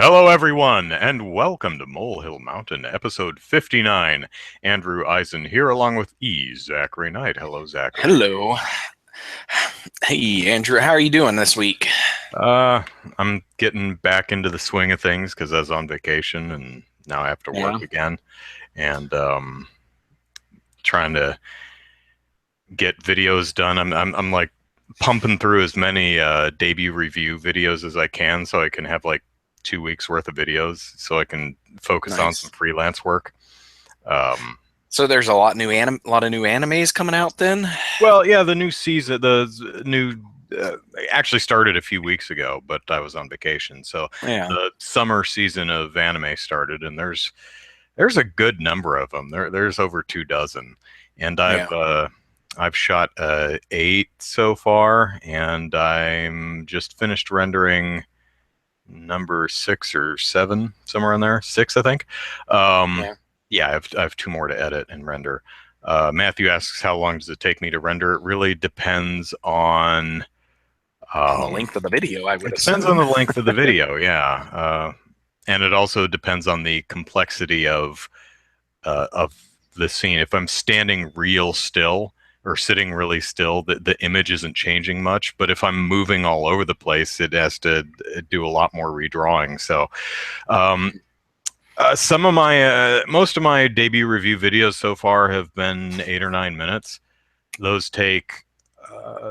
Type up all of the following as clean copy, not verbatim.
Hello, everyone, and welcome to Molehill Mountain, episode 59. Andrew Eisen here, along with Zachary Knight. Hello, Zachary. Hello. Hey, Andrew. How are you doing this week? I'm getting back into the swing of things because I was on vacation and now I have to work again, and trying to get videos done. I'm like pumping through as many debut review videos as I can, so I can have like 2 weeks worth of videos, so I can focus on some freelance work. So there's a lot of new animes coming out then? Well, yeah, the new season, the new actually started a few weeks ago, but I was on vacation, so the summer season of anime started, and there's a good number of them. There's over 24, and I've shot 8 so far, and I'm just finished rendering number 6 or 7, somewhere in there. 6, I think. Yeah, I have 2 more to edit and render. Matthew asks, how long does it take me to render? It really depends on the length of the video, I would assume. Depends on the length of the video, yeah. And it also depends on the complexity of the scene. If I'm standing real still or sitting really still, the image isn't changing much. But if I'm moving all over the place, it has to do a lot more redrawing. So some of my most of my debut review videos so far have been 8 or 9 minutes. Those take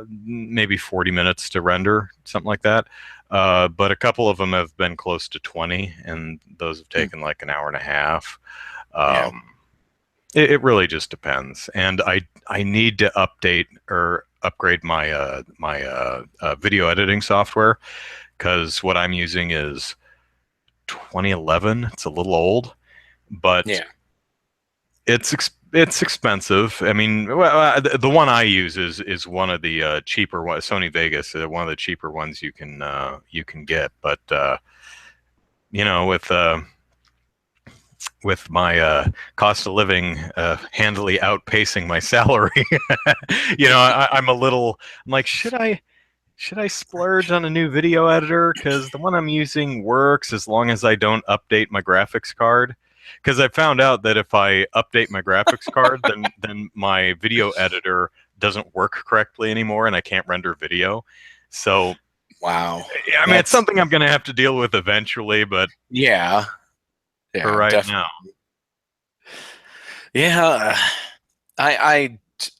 maybe 40 minutes to render, something like that. But a couple of them have been close to 20, and those have taken like an hour and a half. It really just depends, and I need to update or upgrade my video editing software, because what I'm using is 2011. It's a little old, but it's expensive. I mean, the one I use is one of the cheaper ones, Sony Vegas, one of the cheaper ones you can get. But you know, with my cost of living handily outpacing my salary, you know, I'm like, should I splurge on a new video editor? Because the one I'm using works as long as I don't update my graphics card. Because I found out that if I update my graphics card, then my video editor doesn't work correctly anymore, and I can't render video. So, wow. I mean, it's something I'm going to have to deal with eventually, but for right definitely. now,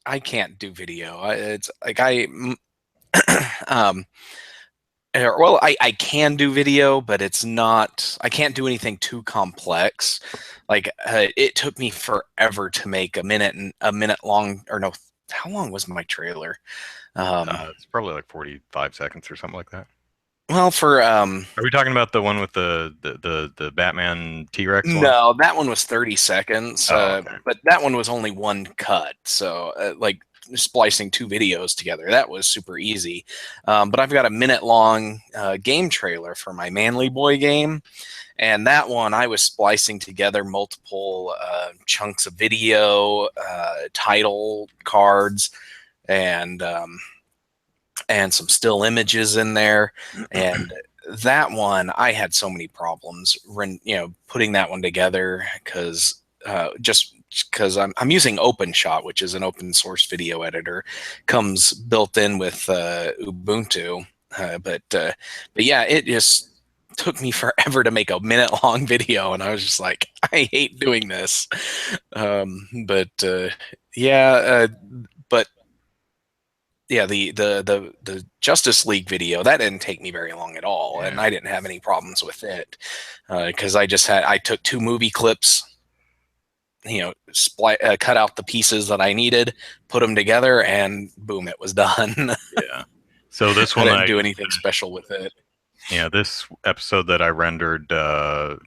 I can't do video. It's like well, I can do video, but it's not. I can't do anything too complex. Like it took me forever to make a minute long, or no, how long was my trailer? it's probably like 45 seconds or something like that. Well, are we talking about the one with the Batman T-Rex one? No, that one was 30 seconds. Okay. But that one was only one cut, so like splicing 2 videos together, that was super easy. But I've got a minute-long game trailer for my Manly Boy game, and that one I was splicing together multiple chunks of video, title cards, and some still images in there. And that one, I had so many problems, putting that one together, because just because I'm using OpenShot, which is an open source video editor, comes built in with Ubuntu. But yeah, it just took me forever to make a minute-long video, and I was just like, I hate doing this. But the Justice League video, that didn't take me very long at all, and I didn't have any problems with it, because I took 2 movie clips, cut out the pieces that I needed, put them together, and boom, it was done. Yeah. So this one, I didn't do anything special with it. Yeah, this episode that I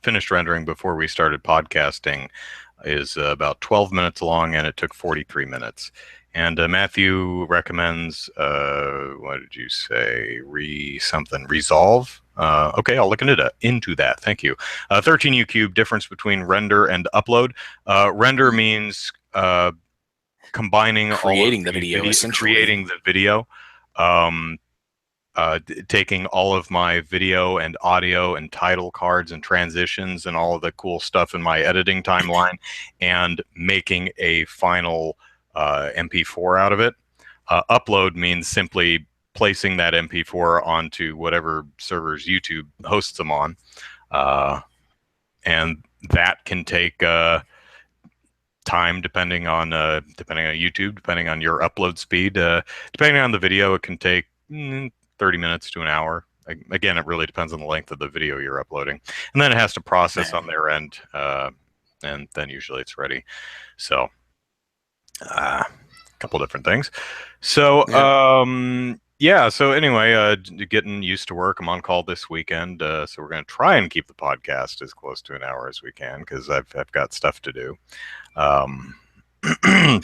finished rendering before we started podcasting, is about 12 minutes long, and it took 43 minutes. And Matthew recommends, what did you say? Resolve? Okay, I'll look into that. Thank you. 13U cube, difference between render and upload. Render means combining creating the video, essentially. Creating the video. taking all of my video and audio and title cards and transitions and all of the cool stuff in my editing timeline and making a final MP4 out of it. Upload means simply placing that MP4 onto whatever servers YouTube hosts them on. And that can take time depending on YouTube, depending on your upload speed. Depending on the video, it can take 30 minutes to an hour. Again, it really depends on the length of the video you're uploading. And then it has to process on their end, and then usually it's ready. So, a couple different things. So, yeah. So anyway, getting used to work. I'm on call this weekend, so we're going to try and keep the podcast as close to an hour as we can because I've got stuff to do.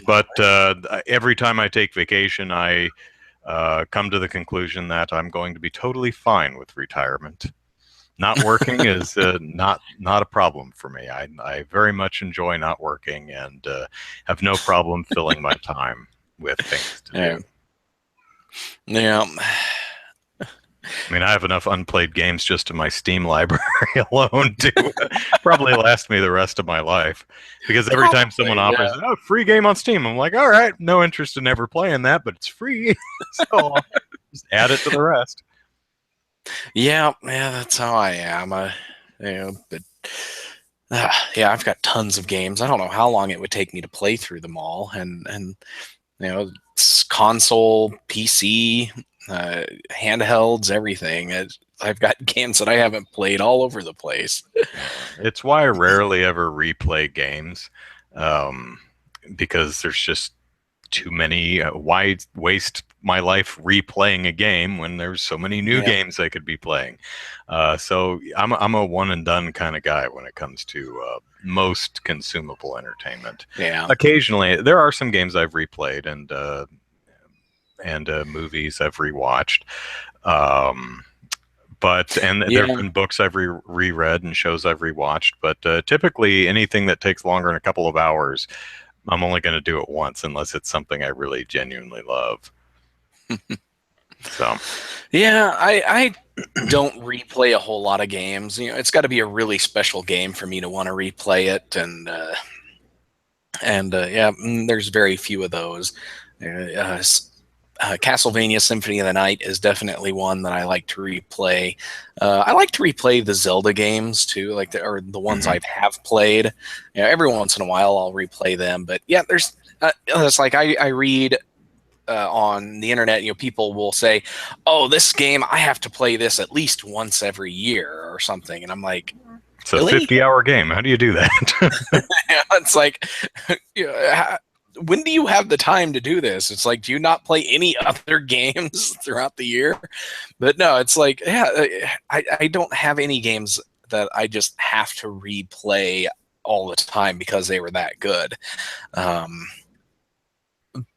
But every time I take vacation, I come to the conclusion that I'm going to be totally fine with retirement. Not working is not a problem for me. I very much enjoy not working and have no problem filling my time with things to do. Yeah. I mean, I have enough unplayed games just in my Steam library alone to probably last me the rest of my life. Because every time someone offers a free game on Steam, I'm like, all right, no interest in ever playing that, but it's free. So I'll just add it to the rest. Yeah, that's how I am. But yeah, I've got tons of games. I don't know how long it would take me to play through them all, and it's console, PC, handhelds, everything. I've got games that I haven't played all over the place. It's why I rarely ever replay games, because there's just too many. Why waste my life replaying a game when there's so many new games I could be playing? So I'm a one and done kind of guy when it comes to most consumable entertainment. Yeah. Occasionally, there are some games I've replayed and movies I've rewatched. But there have been books I've reread and shows I've rewatched. But typically, anything that takes longer than a couple of hours, I'm only going to do it once unless it's something I really genuinely love. So, yeah, I don't replay a whole lot of games. It's got to be a really special game for me to want to replay it, and there's very few of those. Castlevania Symphony of the Night is definitely one that I like to replay. I like to replay the Zelda games too, like the ones I have played. Every once in a while I'll replay them. But yeah, there's it's like I read on the internet, people will say, "Oh, this game I have to play this at least once every year or something," and I'm like, it's a 50-hour game. How do you do that? It's like, when do you have the time to do this? It's like, do you not play any other games throughout the year? But no, it's like, I don't have any games that I just have to replay all the time because they were that good.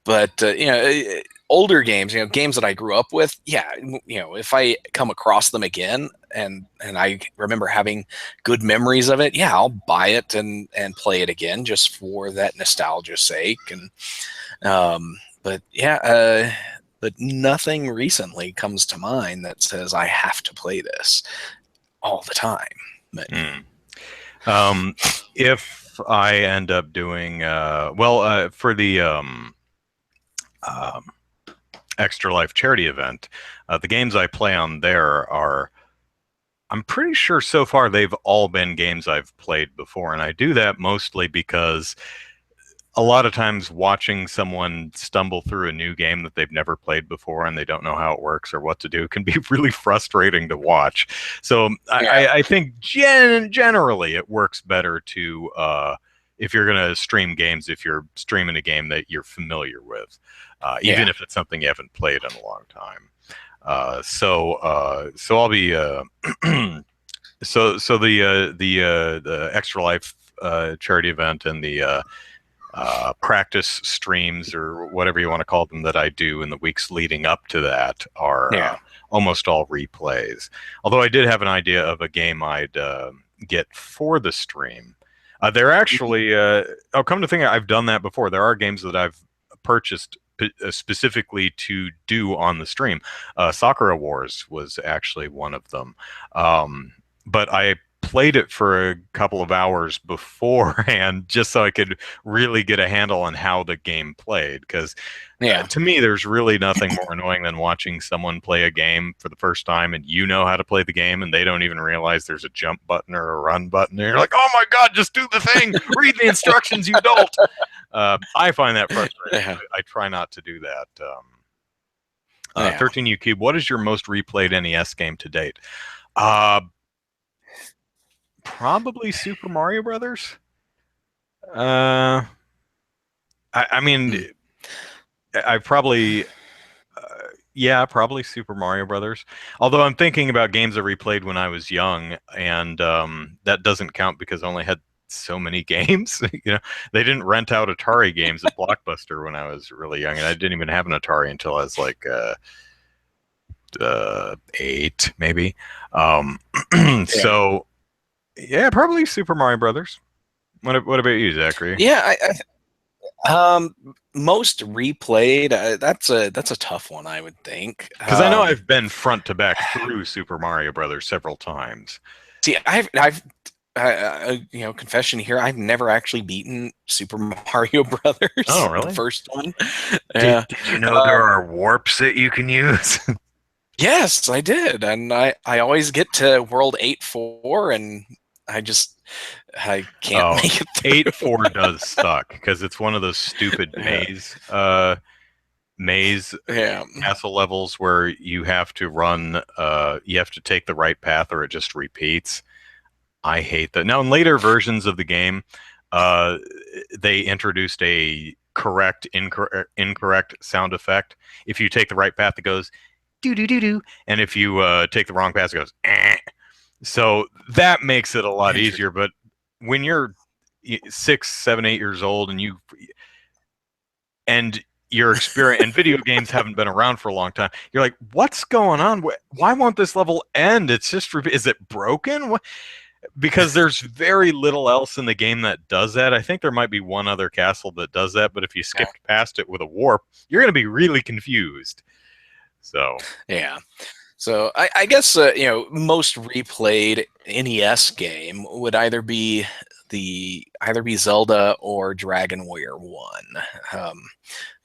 But older games, games that I grew up with, if I come across them again and I remember having good memories of it, I'll buy it and play it again just for that nostalgia's sake. And but nothing recently comes to mind that says I have to play this all the time. But, if I end up doing for the Extra Life charity event, the games I play on there are, I'm pretty sure so far they've all been games I've played before, and I do that mostly because a lot of times watching someone stumble through a new game that they've never played before and they don't know how it works or what to do can be really frustrating to watch. So I think generally it works better to, if you're going to stream games, if you're streaming a game that you're familiar with, even if it's something you haven't played in a long time. So I'll be so the Extra Life charity event and the practice streams or whatever you want to call them that I do in the weeks leading up to that are almost all replays. Although I did have an idea of a game I'd get for the stream. They're actually, come to think, I've done that before. There are games that I've purchased specifically to do on the stream. Sakura Wars was actually one of them, but I played it for a couple of hours beforehand just so I could really get a handle on how the game played. Because to me, there's really nothing more annoying than watching someone play a game for the first time and you know how to play the game and they don't even realize there's a jump button or a run button. And you're like, oh my God, just do the thing. Read the instructions, you dolt. I find that frustrating. I try not to do that. 13U Cube, what is your most replayed NES game to date? Probably Super Mario Brothers. I mean, I probably, probably Super Mario Brothers. Although I'm thinking about games I replayed when I was young, and that doesn't count because I only had so many games. You know, they didn't rent out Atari games at Blockbuster when I was really young, and I didn't even have an Atari until I was like 8, maybe. So. Yeah, probably Super Mario Brothers. What about you, Zachary? Yeah, most replayed. That's a tough one, I would think. Because I know I've been front to back through Super Mario Brothers several times. See, confession here, I've never actually beaten Super Mario Brothers. Oh, really? The first one. Did you know there are warps that you can use? Yes, I did, and I always get to World 8-4, and I can't make it through. 8-4 does suck because it's one of those stupid maze castle levels where you have to run. You have to take the right path, or it just repeats. I hate that. Now, in later versions of the game, they introduced a incorrect sound effect. If you take the right path, it goes do do do do, and if you take the wrong path, it goes eh. So that makes it a lot easier. But when you're 6, 7, 8 years old and your experience and video games haven't been around for a long time, you're like, what's going on? Why won't this level end? It's just, is it broken? Because there's very little else in the game that does that. I think there might be one other castle that does that, but if you skipped past it with a warp, you're going to be really confused. So So I guess most replayed NES game would either be Zelda or Dragon Warrior 1.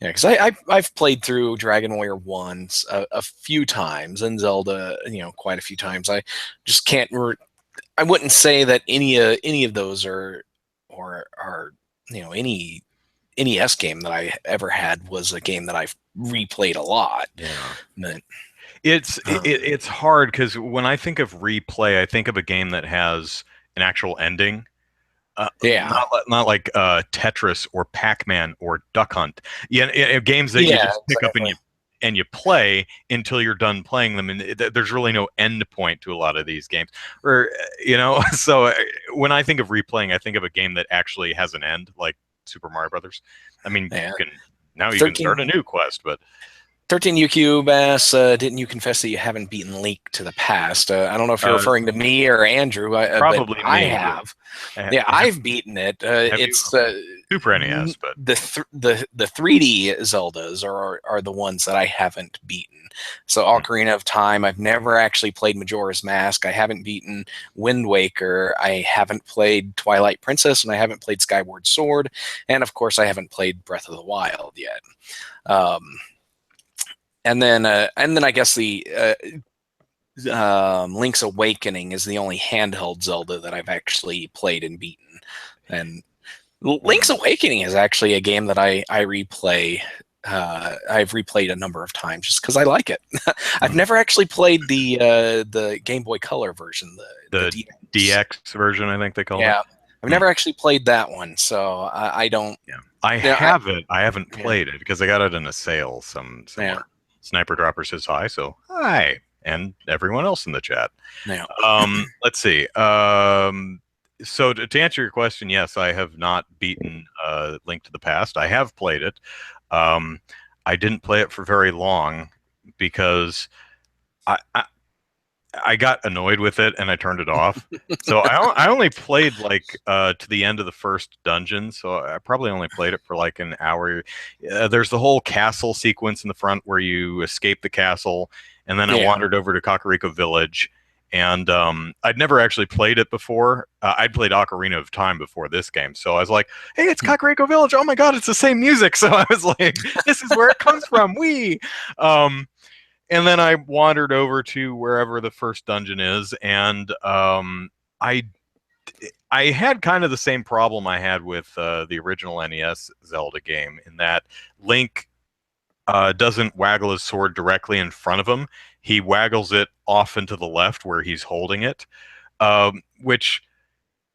Because I've played through Dragon Warrior 1 a few times, and Zelda quite a few times. I just can't. I wouldn't say that any of those are any NES game that I ever had was a game that I've replayed a lot. Yeah. But, it's hard because when I think of replay, I think of a game that has an actual ending. Not like Tetris or Pac-Man or Duck Hunt. Games that you just pick up and you play until you're done playing them, and there's really no end point to a lot of these games. Or so when I think of replaying, I think of a game that actually has an end, like Super Mario Brothers. I mean, you can start a new quest, but 13U Cube asks, didn't you confess that you haven't beaten Link to the Past? I don't know if you're referring to me or Andrew. Probably but I have. I've beaten it. It's Super NES, but the 3D Zeldas are the ones that I haven't beaten. So Ocarina of Time, I've never actually played Majora's Mask. I haven't beaten Wind Waker. I haven't played Twilight Princess, and I haven't played Skyward Sword, and of course, I haven't played Breath of the Wild yet. And then I guess the Link's Awakening is the only handheld Zelda that I've actually played and beaten. And Link's Awakening is actually a game that I replay. I've replayed a number of times just because I like it. I've never actually played the Game Boy Color version, the DX version, I think they call it. Yeah, I've never actually played that one, so I don't. Yeah, I haven't played it because I got it in a sale somewhere. Yeah. Sniper Dropper says hi, so hi, and everyone else in the chat. Yeah. Let's see. So to answer your question, yes, I have not beaten Link to the Past. I have played it. I didn't play it for very long because I got annoyed with it and I turned it off. So I only played like to the end of the first dungeon. So I probably only played it for like an hour. There's the whole castle sequence in the front where you escape the castle, and then I Yeah. wandered over to Kakariko Village. And I'd never actually played it before. I'd played Ocarina of Time before this game, so I was like, "Hey, it's Kakariko Village! Oh my god, it's the same music!" So I was like, "This is where it comes from." Um, and then I wandered over to wherever the first dungeon is, and I I had kind of the same problem I had with the original NES Zelda game, in that Link doesn't waggle his sword directly in front of him. He waggles it off and to the left where he's holding it, which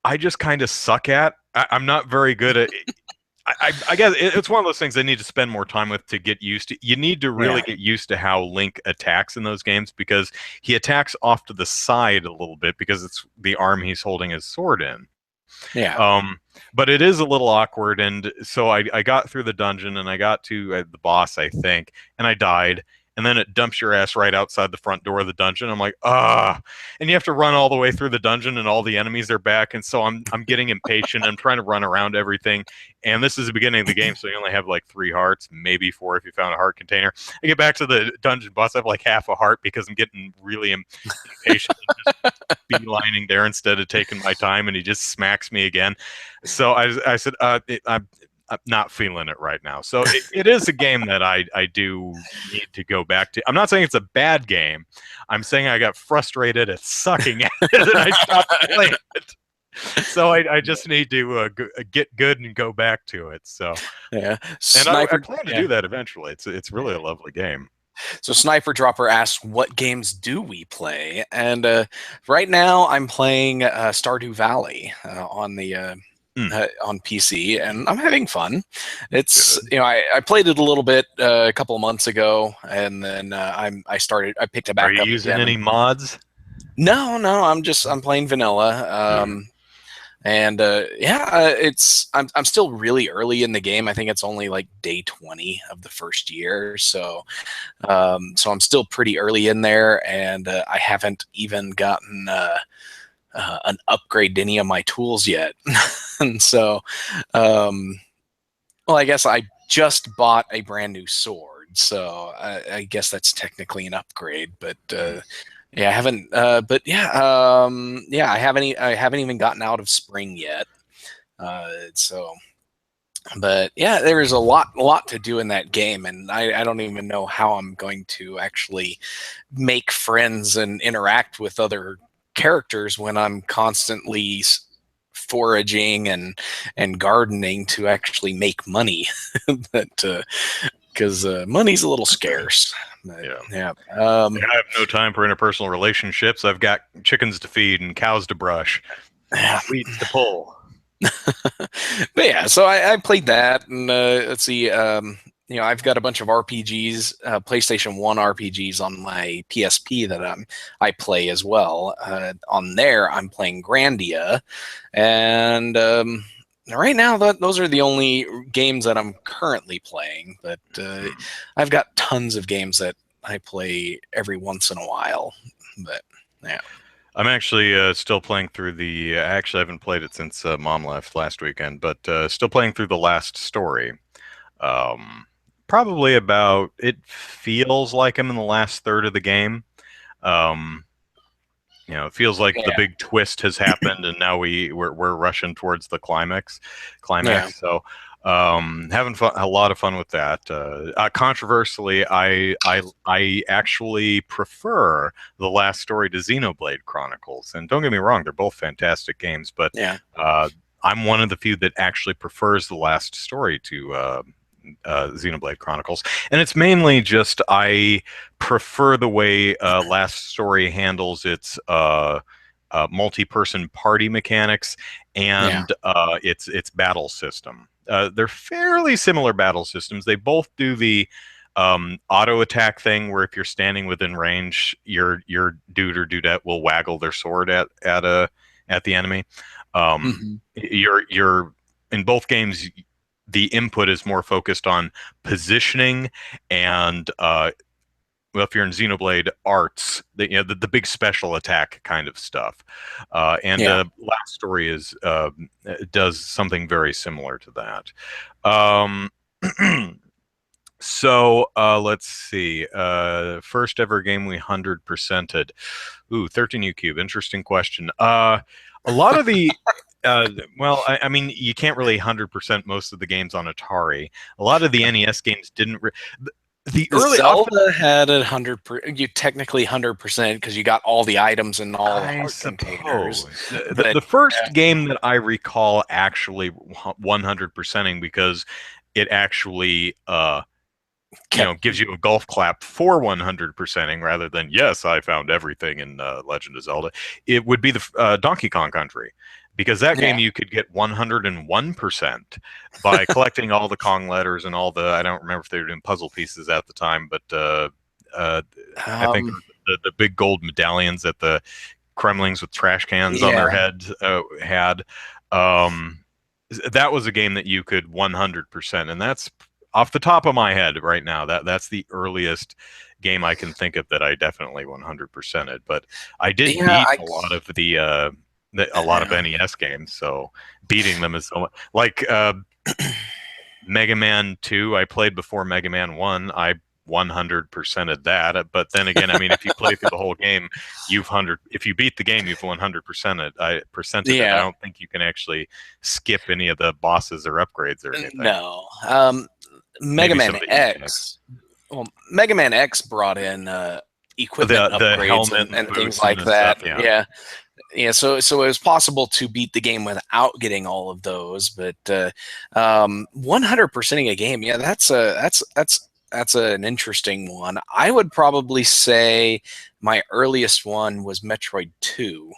I just kind of suck at. I'm not very good at. I guess it's one of those things I need to spend more time with to get used to. You need to really Yeah. get used to how Link attacks in those games, because he attacks off to the side a little bit because it's the arm he's holding his sword in. Yeah. But it is a little awkward, and so I got through the dungeon and I got to the boss, I think, and I died. And then it dumps your ass right outside the front door of the dungeon. I'm like, ah, and you have to run all the way through the dungeon, and all the enemies are back. And so I'm getting impatient. I'm trying to run around everything, and this is the beginning of the game, so you only have like 3 hearts, maybe 4 if you found a heart container. I get back to the dungeon boss, I have like half a heart because I'm getting really impatient and just beelining there instead of taking my time, and he just smacks me again. So I said, I'm not feeling it right now. So it is a game that I do need to go back to. I'm not saying it's a bad game. I'm saying I got frustrated at sucking at it and I stopped playing it. So I just need to get good and go back to it. So Yeah. and I Sniper. plan to Yeah. do that eventually. It's really a lovely game. So Sniper Dropper asks, "What games do we play?" And right now, I'm playing Stardew Valley on PC, and I'm having fun. It's Good. I played it a little bit a couple of months ago, and then I picked it Are back you up using again. any mods? No, I'm playing vanilla. And yeah, I'm still really early in the game. I think it's only like day 20 of the first year, so I'm still pretty early in there, and I haven't even gotten an upgrade to any of my tools yet. And so, well, I guess I just bought a brand new sword, so I guess that's technically an upgrade. But yeah, I haven't. But yeah, yeah, I haven't even gotten out of spring yet. So, but yeah, there is a lot to do in that game, and I don't even know how I'm going to actually make friends and interact with other characters when I'm constantly foraging and gardening to actually make money. That because money's a little scarce. But, Yeah. yeah. I have no time for interpersonal relationships. I've got chickens to feed and cows to brush, Yeah. weeds to pull. But yeah, so I played that, and let's see. I've got a bunch of RPGs, PlayStation 1 RPGs on my PSP that I play as well. On there, I'm playing Grandia, and right now those are the only games that I'm currently playing. But I've got tons of games that I play every once in a while. But yeah. I'm actually still playing through the. Actually, I haven't played it since Mom left last weekend, but still playing through the last story. Um, Probably about. It feels like I'm in the last third of the game. Um, it feels like the Yeah. big twist has happened, and now we're rushing towards the climax. Yeah. So, having fun, a lot of fun with that. Controversially, I actually prefer the last story to Xenoblade Chronicles, and don't get me wrong, they're both fantastic games, but Yeah. I'm one of the few that actually prefers the last story to Xenoblade Chronicles, and it's mainly just I prefer the way Last Story handles its multi-person party mechanics Yeah. and its battle system. They're fairly similar battle systems. They both do the auto attack thing, where if you're standing within range, your dude or dudette will waggle their sword at the enemy. Hmm. You're in both games, the input is more focused on positioning and well, if you're in Xenoblade Arts, the big special attack kind of stuff. And Yeah. Last Story is does something very similar to that. Um, let's see. First ever game we 100%ed. Ooh, 13U Cube. Interesting question. A lot of the well, I mean, you can't really 100% most of the games on Atari. A lot of the NES games didn't. The early off the, Zelda had 100. You technically 100% because you got all the items and all the I heart containers. suppose But the first game that I recall actually 100%ing because it actually gives you a golf clap for 100%ing rather than yes, I found everything in Legend of Zelda. It would be the Donkey Kong Country, because that yeah. game you could get 101% by collecting all the Kong letters and all the, I don't remember if they were doing puzzle pieces at the time, but I think Um, the big gold medallions that the Kremlings with trash cans on their yeah. heads had. Um, that was a game that you could 100%, and that's off the top of my head right now. That's the earliest game I can think of that I definitely 100%ed. But I did Yeah. beat a lot of a lot of Yeah. NES games, so beating them is so much, like Mega Man 2. I played before Mega Man 1. I 100%ed that. But then again, I mean, if you play through the whole game, if you beat the game, you've 100%ed. I Yeah. don't think you can actually skip any of the bosses or upgrades or anything. No. Mega Maybe Man some of the Easter eggs. X. Well, Mega Man X brought in equipment The upgrades helmet and and things boots and like then stuff. that. Yeah. Yeah. Yeah, so it was possible to beat the game without getting all of those, but 100%ing a game, yeah, that's an interesting one. I would probably say my earliest one was Metroid 2,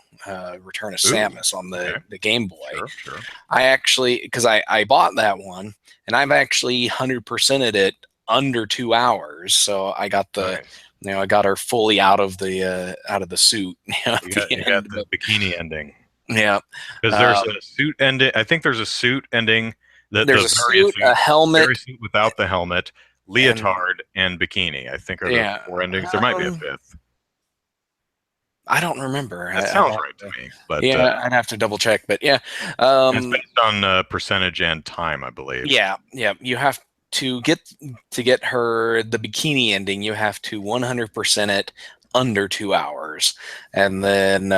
Return of Ooh. Samus on Okay. the Game Boy. Sure. Sure. I actually, because I bought that one, and I've actually 100%ed it under 2 hours, so I got Nice. I got her fully out of the suit at the You got end. the But bikini ending, yeah, because there's um, a suit ending. I think there's a suit ending. there's The a various suit, a very helmet, suit without the helmet, and leotard, and bikini. I think are the yeah, four endings. There might be a um, fifth. I don't remember. That sounds right to me. But Yeah, I'd have to double check. But yeah, it's um, based on percentage and time, I believe. yeah. You have to get her the bikini ending. You have to 100% it under 2 hours, and then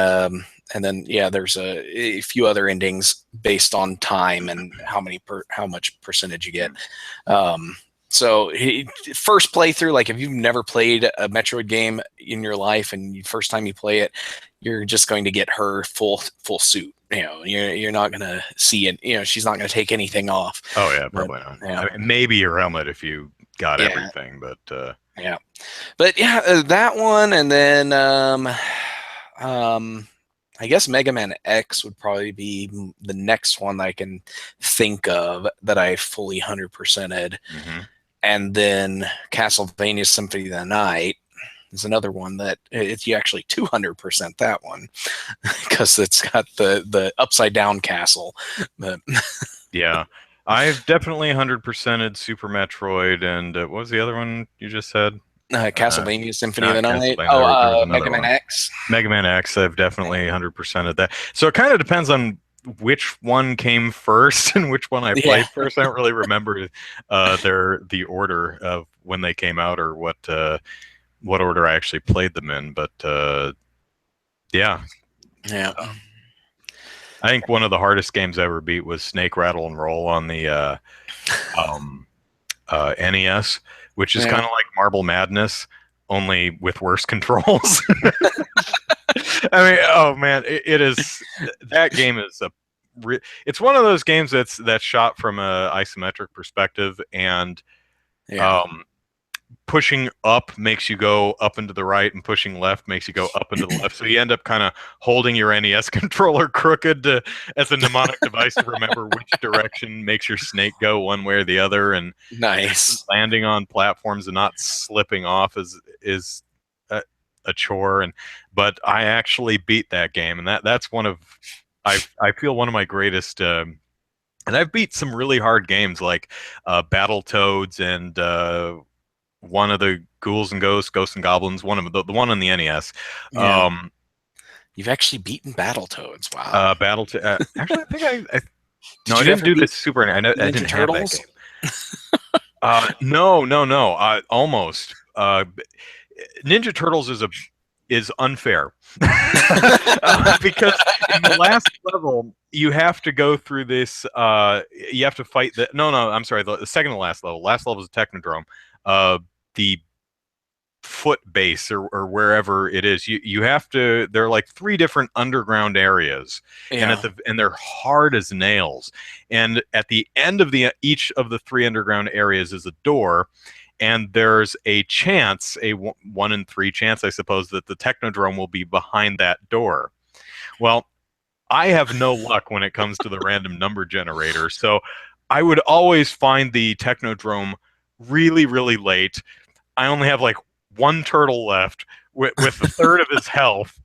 yeah, there's a few other endings based on time and how much percentage you get. Um, first playthrough, like if you've never played a Metroid game in your life and first time you play it, you're just going to get her full suit. You're not gonna see it. She's not gonna take anything off. Oh yeah, But probably not. yeah, I mean, maybe your helmet if you got yeah, everything, but yeah. But yeah, that one, and then um, I guess Mega Man X would probably be the next one that I can think of that I fully 100%ed. mhm. And then Castlevania Symphony of the Night is another one that you actually 200% that one because it's got the upside down castle. But Yeah, I've definitely 100%ed Super Metroid, and what was the other one you just said? Castlevania Symphony of the Not Night. Castlevania. Oh, There was Mega another Man one. X. Mega Man X. I've definitely 100%ed that. So it kind of depends on which one came first and which one I Yeah, played first. I don't really remember the order of when they came out or what order I actually played them in. But yeah, yeah, I think one of the hardest games I ever beat was Snake Rattle and Roll on the um, NES, which is yeah. kind of like Marble Madness, only with worse controls. I mean, oh man, it is. That game is it's one of those games that's shot from a isometric perspective, and Yeah. um, pushing up makes you go up and to the right, and pushing left makes you go up and to the left. So you end up kind of holding your NES controller crooked as a mnemonic device to remember which direction makes your snake go one way or the other, and Nice. landing on platforms and not slipping off is a chore. But I actually beat that game, and that's one of I feel one of my greatest. And I've beat some really hard games like Battletoads and one of the Ghouls and Ghosts and Goblins, one of the one on the NES. Yeah. You've actually beaten Battletoads. Wow. Actually, I think no, Did I you didn't ever do the beat Super. I Ninja didn't have that Turtles? game. No, no, no. Almost. Ninja Turtles is unfair because in the last level you have to go through this. You have to fight the. No, no. I'm sorry. The second to last level. Last level is a Technodrome. The foot base or wherever it is, you have to. There are like three different underground areas, Yeah. and they're hard as nails. And at the end of each of the three underground areas is a door, and there's a chance, a 1 in 3 chance, I suppose, that the Technodrome will be behind that door. Well, I have no luck when it comes to the random number generator, so I would always find the Technodrome really, really late. I only have like one turtle left with a third of his health.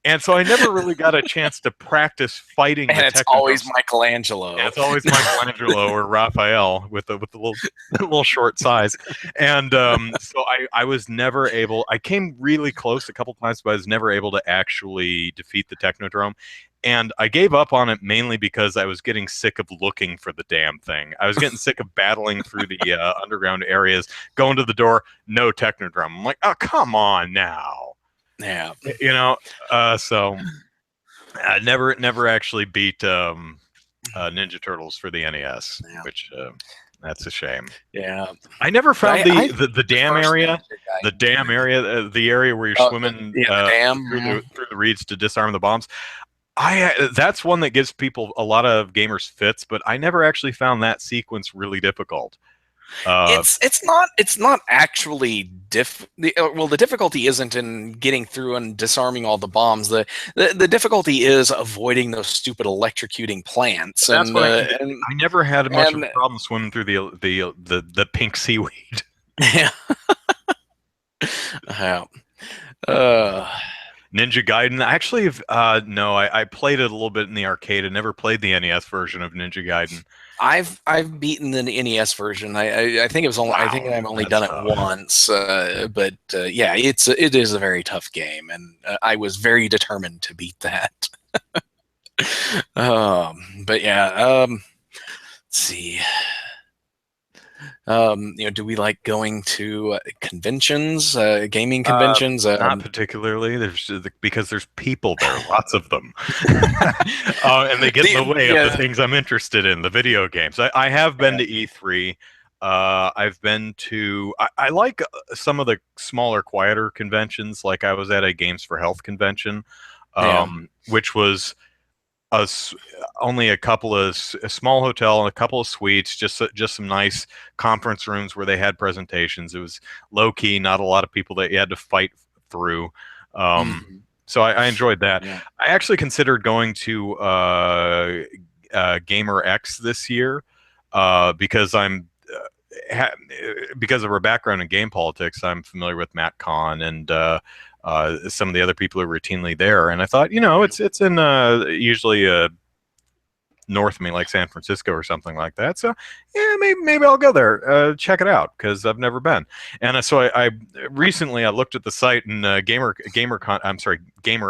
And so I never really got a chance to practice fighting And the it's always Technodrome. Michelangelo. Yeah, it's always Michelangelo or Raphael with the little little short size, and so I was never able. I came really close a couple times, but I was never able to actually defeat the Technodrome, and I gave up on it mainly because I was getting sick of looking for the damn thing. I was getting sick of battling through the underground areas, going to the door, no Technodrome. I'm like, oh, come on now, Yeah. you know. So I never actually beat Ninja Turtles for the NES, Yeah. which that's a shame. Yeah. I never But found I the dam first area, Ninja Gaiden. the area where you're Oh, swimming yeah, the dam. through the reeds to disarm the bombs. That's one that gives people a lot of gamers fits, but I never actually found that sequence really difficult. Uh, It's not actually well, the difficulty isn't in getting through and disarming all the bombs. The difficulty is avoiding those stupid electrocuting plants, that's and what I never had much of and a problem swimming through the pink seaweed. yeah. Yeah. Uh, Ninja Gaiden. Actually, no, I played it a little bit in the arcade. I never played the NES version of Ninja Gaiden. I've beaten the NES version. I think it was only I think Wow, I've only that's done it tough. once, but yeah, it is a very tough game, and I was very determined to beat that. But yeah, let's see. Do we like going to conventions, gaming conventions? Not particularly. Because there's people there, lots of them, and they get in the way of the Yeah, things I'm interested in, the video games. I have been to E3. I've been to. I like some of the smaller, quieter conventions. Like I was at a Games for Health convention, yeah, which was a only a small hotel and a couple of suites, just some nice conference rooms where they had presentations. It was low key, not a lot of people that you had to fight through. Um, mhm, so I enjoyed that. yeah, I actually considered going to Gamer X this year because because of her background in game politics. I'm familiar with Matt Kahn and some of the other people who are routinely there. And I thought, it's in usually north of me, like San Francisco or something like that. So yeah, maybe I'll go there, check it out because I've never been. And so I recently I looked at the site and Gamer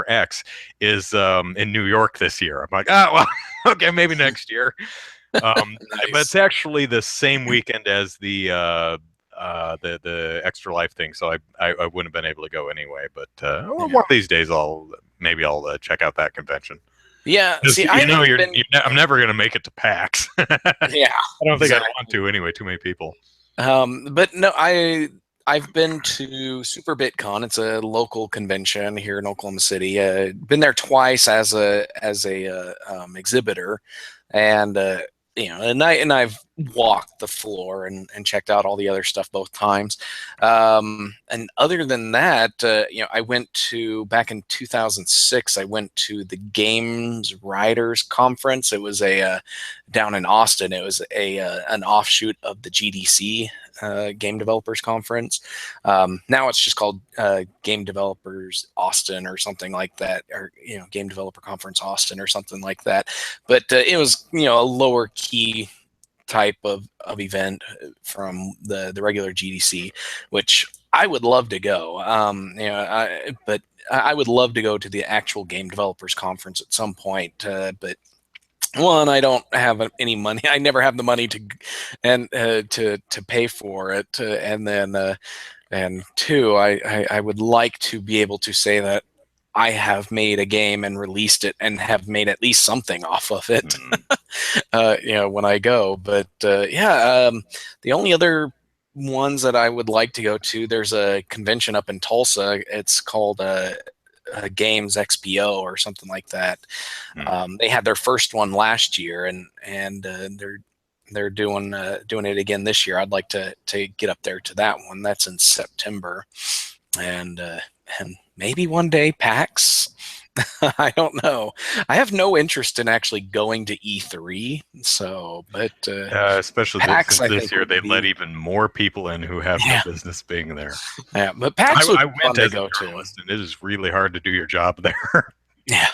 X is in New York this year. I'm like, well, okay, maybe next year. But it's nice. actually the same weekend as the Extra Life thing, so I wouldn't have been able to go anyway. But Yeah, one of these days I'll check out that convention. yeah. Because See, I haven't been. I'm never going to make it to PAX. Yeah, I don't think I'd want exactly. to anyway. Too many people. But no, I've been to Super BitCon. It's a local convention here in Oklahoma City. Been there twice as a exhibitor, and I've walked the floor and checked out all the other stuff both times. And other than that, I went to back in 2006. I went to the Games Writers Conference. It was a down in Austin. It was a an offshoot of the GDC Game Developers Conference. Now it's just called Game Developers Austin or something like that, or Game Developer Conference Austin or something like that. But it was a lower key type of event from the regular GDC, which I would love to go. But I would love to go to the actual game developers conference at some point. But one, I don't have any money. I never have the money to pay for it. And two, I would like to be able to say that I have made a game and released it and have made at least something off of it, when I go. But the only other ones that I would like to go to, there's a convention up in Tulsa. It's called Games XPO or something like that. They had their first one last year, and they're doing it again this year. I'd like to get up there to that one. That's in September, and maybe one day PAX. I don't know. I have no interest in actually going to E3. So, but especially PAX, since this year they let even more people in who have no business being there. Yeah, but PAX would I be fun went to as a go to, journalist, and it is really hard to do your job there. Yeah.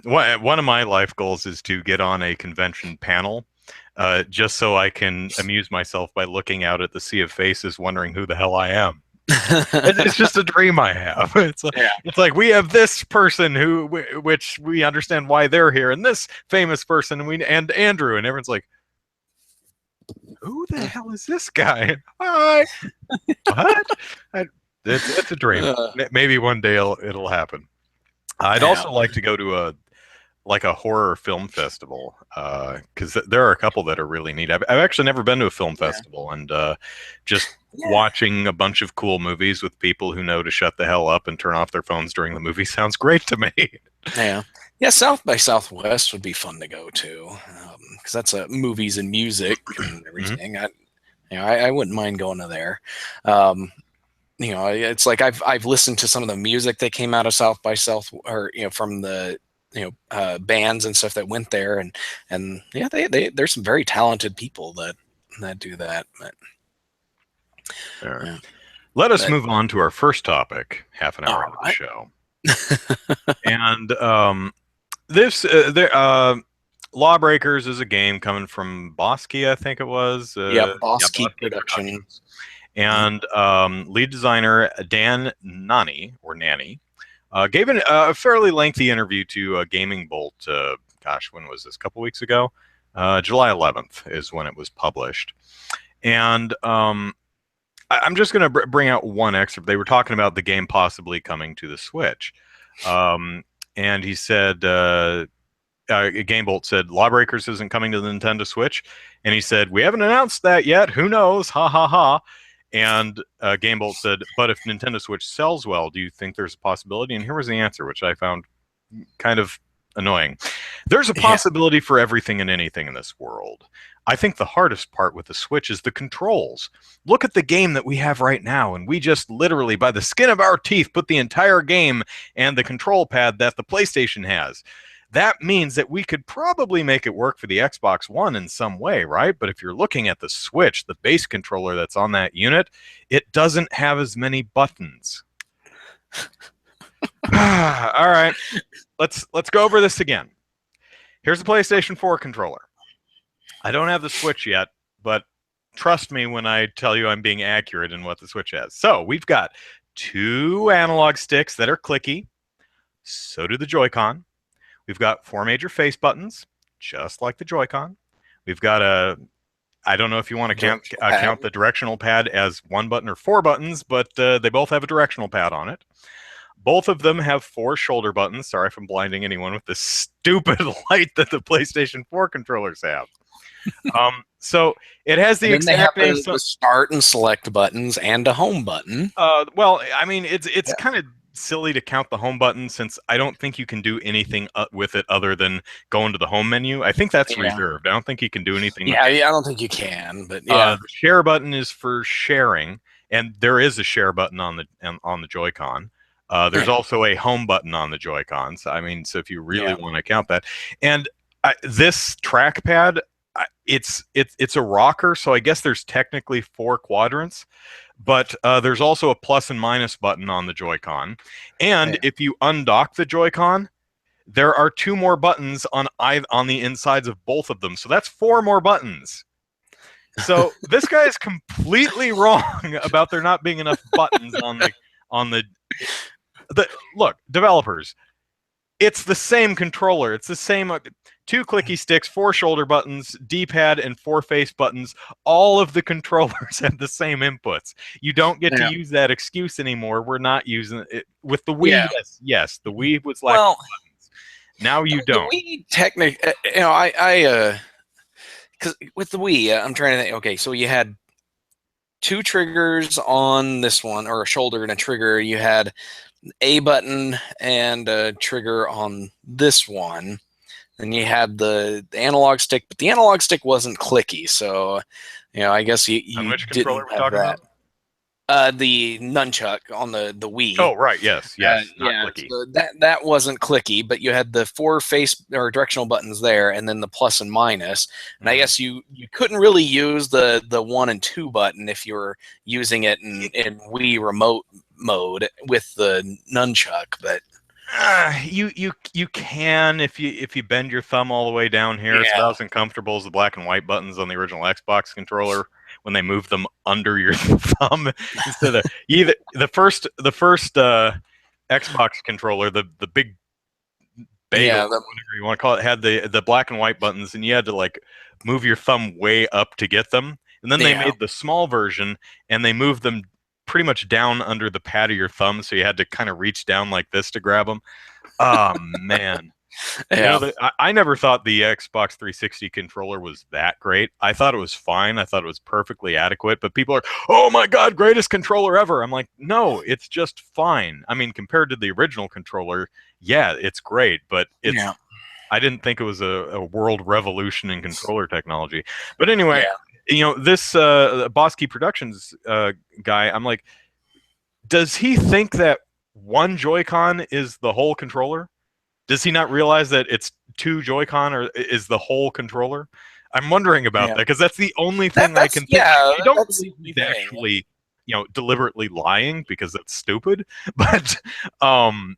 One of my life goals is to get on a convention panel, just so I can amuse myself by looking out at the sea of faces, wondering who the hell I am. It's just a dream I have. It's like we have this person which we understand why they're here, and this famous person, and Andrew, and everyone's like, who the hell is this guy? Hi. What? It's a dream. Maybe one day it'll happen. I'd also like to go to a horror film festival, because there are a couple that are really neat. I've actually never been to a film festival, and just watching a bunch of cool movies with people who know to shut the hell up and turn off their phones during the movie sounds great to me. Yeah, South by Southwest would be fun to go to, because that's movies and music and everything. I wouldn't mind going to there. It's like I've listened to some of the music that came out of South by South, or from the bands and stuff that went there, and there's some very talented people that do that. But, let us move on to our first topic, half an hour into the show. And this Lawbreakers is a game coming from Bosky, I think it was. Bosky Productions. And lead designer Dan Nani gave a fairly lengthy interview to Gaming Bolt. When was this? A couple weeks ago. July 11th is when it was published. And I'm just going to bring out one excerpt. They were talking about the game possibly coming to the Switch. And he said, Game Bolt said, Lawbreakers isn't coming to the Nintendo Switch. And he said, we haven't announced that yet. Who knows? Ha ha ha. And Game Bolt said, but if Nintendo Switch sells well, do you think there's a possibility? And here was the answer, which I found kind of annoying. There's a possibility for everything and anything in this world. I think the hardest part with the Switch is the controls. Look at the game that we have right now, and we just literally, by the skin of our teeth, put the entire game and the control pad that the PlayStation has. That means that we could probably make it work for the Xbox One in some way, right? But if you're looking at the Switch, the base controller that's on that unit, it doesn't have as many buttons. All right, let's go over this again. Here's the PlayStation 4 controller. I don't have the Switch yet, but trust me when I tell you I'm being accurate in what the Switch has. So we've got 2 analog sticks that are clicky. So do the Joy-Con. We've got 4 major face buttons, just like the Joy-Con. We've got I don't know if you want to count the directional pad as 1 button or 4 buttons, but they both have a directional pad on it. Both of them have 4 shoulder buttons. Sorry if I'm blinding anyone with this stupid light that the PlayStation 4 controllers have. So it has the exact the start and select buttons and a home button. Well, I mean, it's kind of silly to count the home button, since I don't think you can do anything with it other than go into the home menu. I think that's reserved. I don't think you can do anything. I don't think you can. But the share button is for sharing, and there is a share button on the Joy-Con. There's also a home button on the Joy-Cons. I mean, so if you really want to count that, and this trackpad, it's a rocker, so I guess there's technically 4 quadrants. But there's also a plus and minus button on the Joy-Con. And if you undock the Joy-Con, there are 2 more buttons on the insides of both of them, so that's 4 more buttons. So this guy is completely wrong about there not being enough buttons on the look, developers. It's the same controller. It's the same 2 clicky sticks, 4 shoulder buttons, D-pad, and 4 face buttons. All of the controllers have the same inputs. You don't get to use that excuse anymore. We're not using it with the Wii. Yes, the Wii was like buttons. Now you don't. The Wii technically, because with the Wii, I'm trying to think. Okay, so you had 2 triggers on this one, or a shoulder and a trigger. You had A button and a trigger on this one. Then you had the analog stick, but the analog stick wasn't clicky, so I guess you which controller we're talking about? The nunchuck on the Wii. Oh, right, yes, not clicky. So that wasn't clicky, but you had the 4 face or directional buttons there, and then the plus and minus. And I guess you couldn't really use the 1 and 2 button if you were using it in Wii remote mode with the nunchuck, but you can if you bend your thumb all the way down here. It's about as uncomfortable as the black and white buttons on the original Xbox controller when they move them under your thumb instead of the first Xbox controller, the big bagel, whatever you want to call it, had the black and white buttons, and you had to like move your thumb way up to get them. And then they made the small version, and they moved them pretty much down under the pad of your thumb, so you had to kind of reach down like this to grab them. Oh man. I never thought the Xbox 360 controller was that great. I thought it was fine. I thought it was perfectly adequate, but people are, oh my god, greatest controller ever. I'm like, no, it's just fine. I mean, compared to the original controller, yeah, it's great, but it's I didn't think it was a world revolution in controller technology. But anyway, this Boss Key Productions guy, I'm like, does he think that one Joy-Con is the whole controller? Does he not realize that it's 2 Joy-Con or is the whole controller? I'm wondering about that, because that's the only thing I can think. I don't believe he's actually, deliberately lying, because that's stupid. But I'm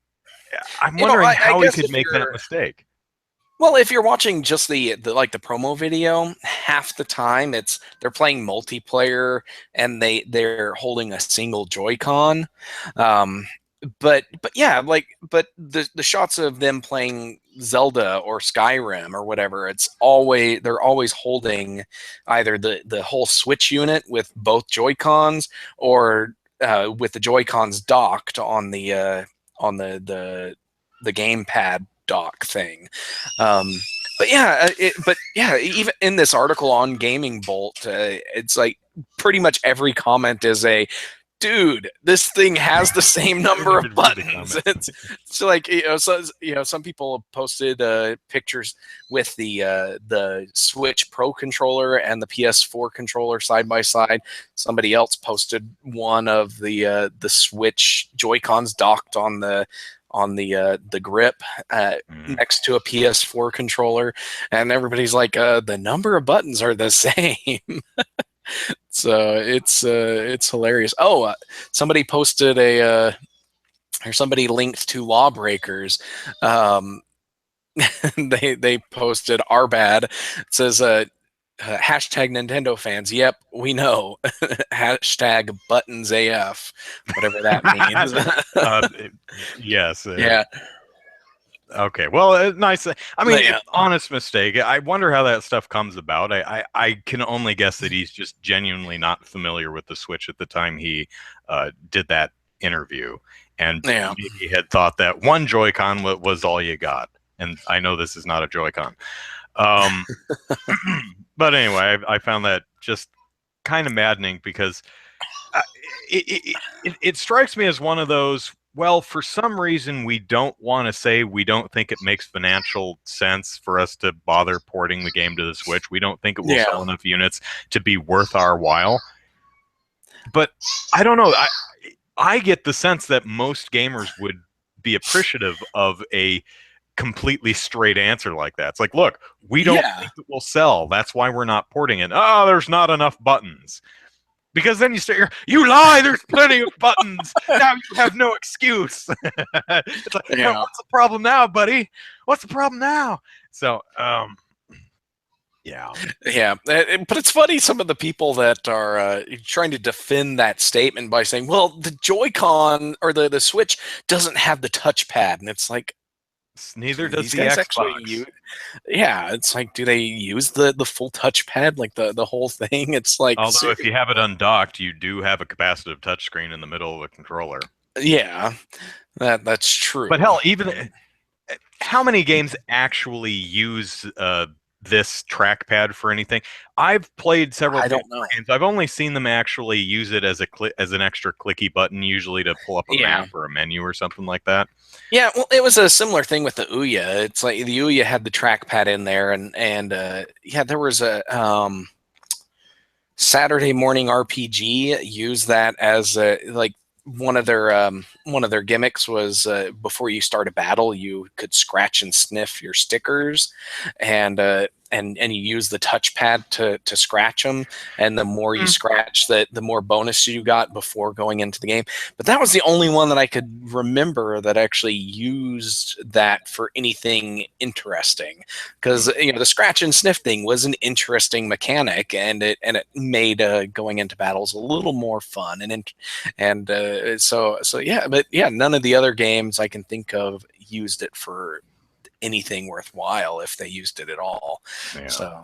wondering how he could make that mistake. Well, if you're watching just the promo video, half the time they're playing multiplayer and they're holding a single Joy-Con. But the shots of them playing Zelda or Skyrim or whatever, they're always holding either the whole Switch unit with both Joy-Cons, or with the Joy-Cons docked on the gamepad dock thing. Even in this article on Gaming Bolt, it's like pretty much every comment is dude, this thing has the same number of buttons. It's like, some people have posted pictures with the Switch Pro controller and the PS4 controller side by side. Somebody else posted one of the Switch Joy-Cons docked on the grip next to a PS4 controller, and everybody's like, the number of buttons are the same. So it's hilarious. Oh, somebody posted or somebody linked to Lawbreakers. They posted our bad. It says hashtag Nintendo fans. Yep, we know. Hashtag buttons AF, whatever that means. Yes. Yeah. Okay, well, nice. I mean, honest mistake. I wonder how that stuff comes about. I can only guess that he's just genuinely not familiar with the Switch at the time he did that interview, and maybe he had thought that one Joy-Con was all you got. And I know this is not a Joy-Con. But anyway, I found that just kind of maddening, because it strikes me as one of those, well, for some reason, we don't want to say we don't think it makes financial sense for us to bother porting the game to the Switch. We don't think it will sell enough units to be worth our while. But I don't know. I get the sense that most gamers would be appreciative of a completely straight answer like that. It's like, look, we don't think it will sell. That's why we're not porting it. Oh, there's not enough buttons. Because then you start, you lie. There's plenty of buttons. Now you have no excuse. It's like, Yeah. what's the problem now, buddy? What's the problem now? So, yeah. Yeah, but it's funny some of the people that are trying to defend that statement by saying, "Well, the Joy-Con or the Switch doesn't have the touchpad," and it's like, Neither do does these the guys Xbox. actually use? Yeah, it's like, do they use the full touchpad, like the whole thing? It's like, Although if you have it undocked, you do have a capacitive touchscreen in the middle of the controller. yeah, that's true. But hell, even how many games actually use this trackpad for anything? I've played several I don't know. games. I've only seen them actually use it as an extra clicky button, usually to pull up a map or a menu or something like that. Yeah, well, it was a similar thing with the Ouya. It's like the Ouya had the trackpad in there, and yeah, there was a Saturday Morning RPG used that as like one of their gimmicks was before you start a battle, you could scratch and sniff your stickers, and you use the touchpad to scratch them, and the more you scratch, the more bonus you got before going into the game. But that was the only one that I could remember that actually used that for anything interesting, because the scratch and sniff thing was an interesting mechanic, and it made going into battles a little more fun, so yeah. But yeah, none of the other games I can think of used it for anything worthwhile, if they used it at all. Yeah. So,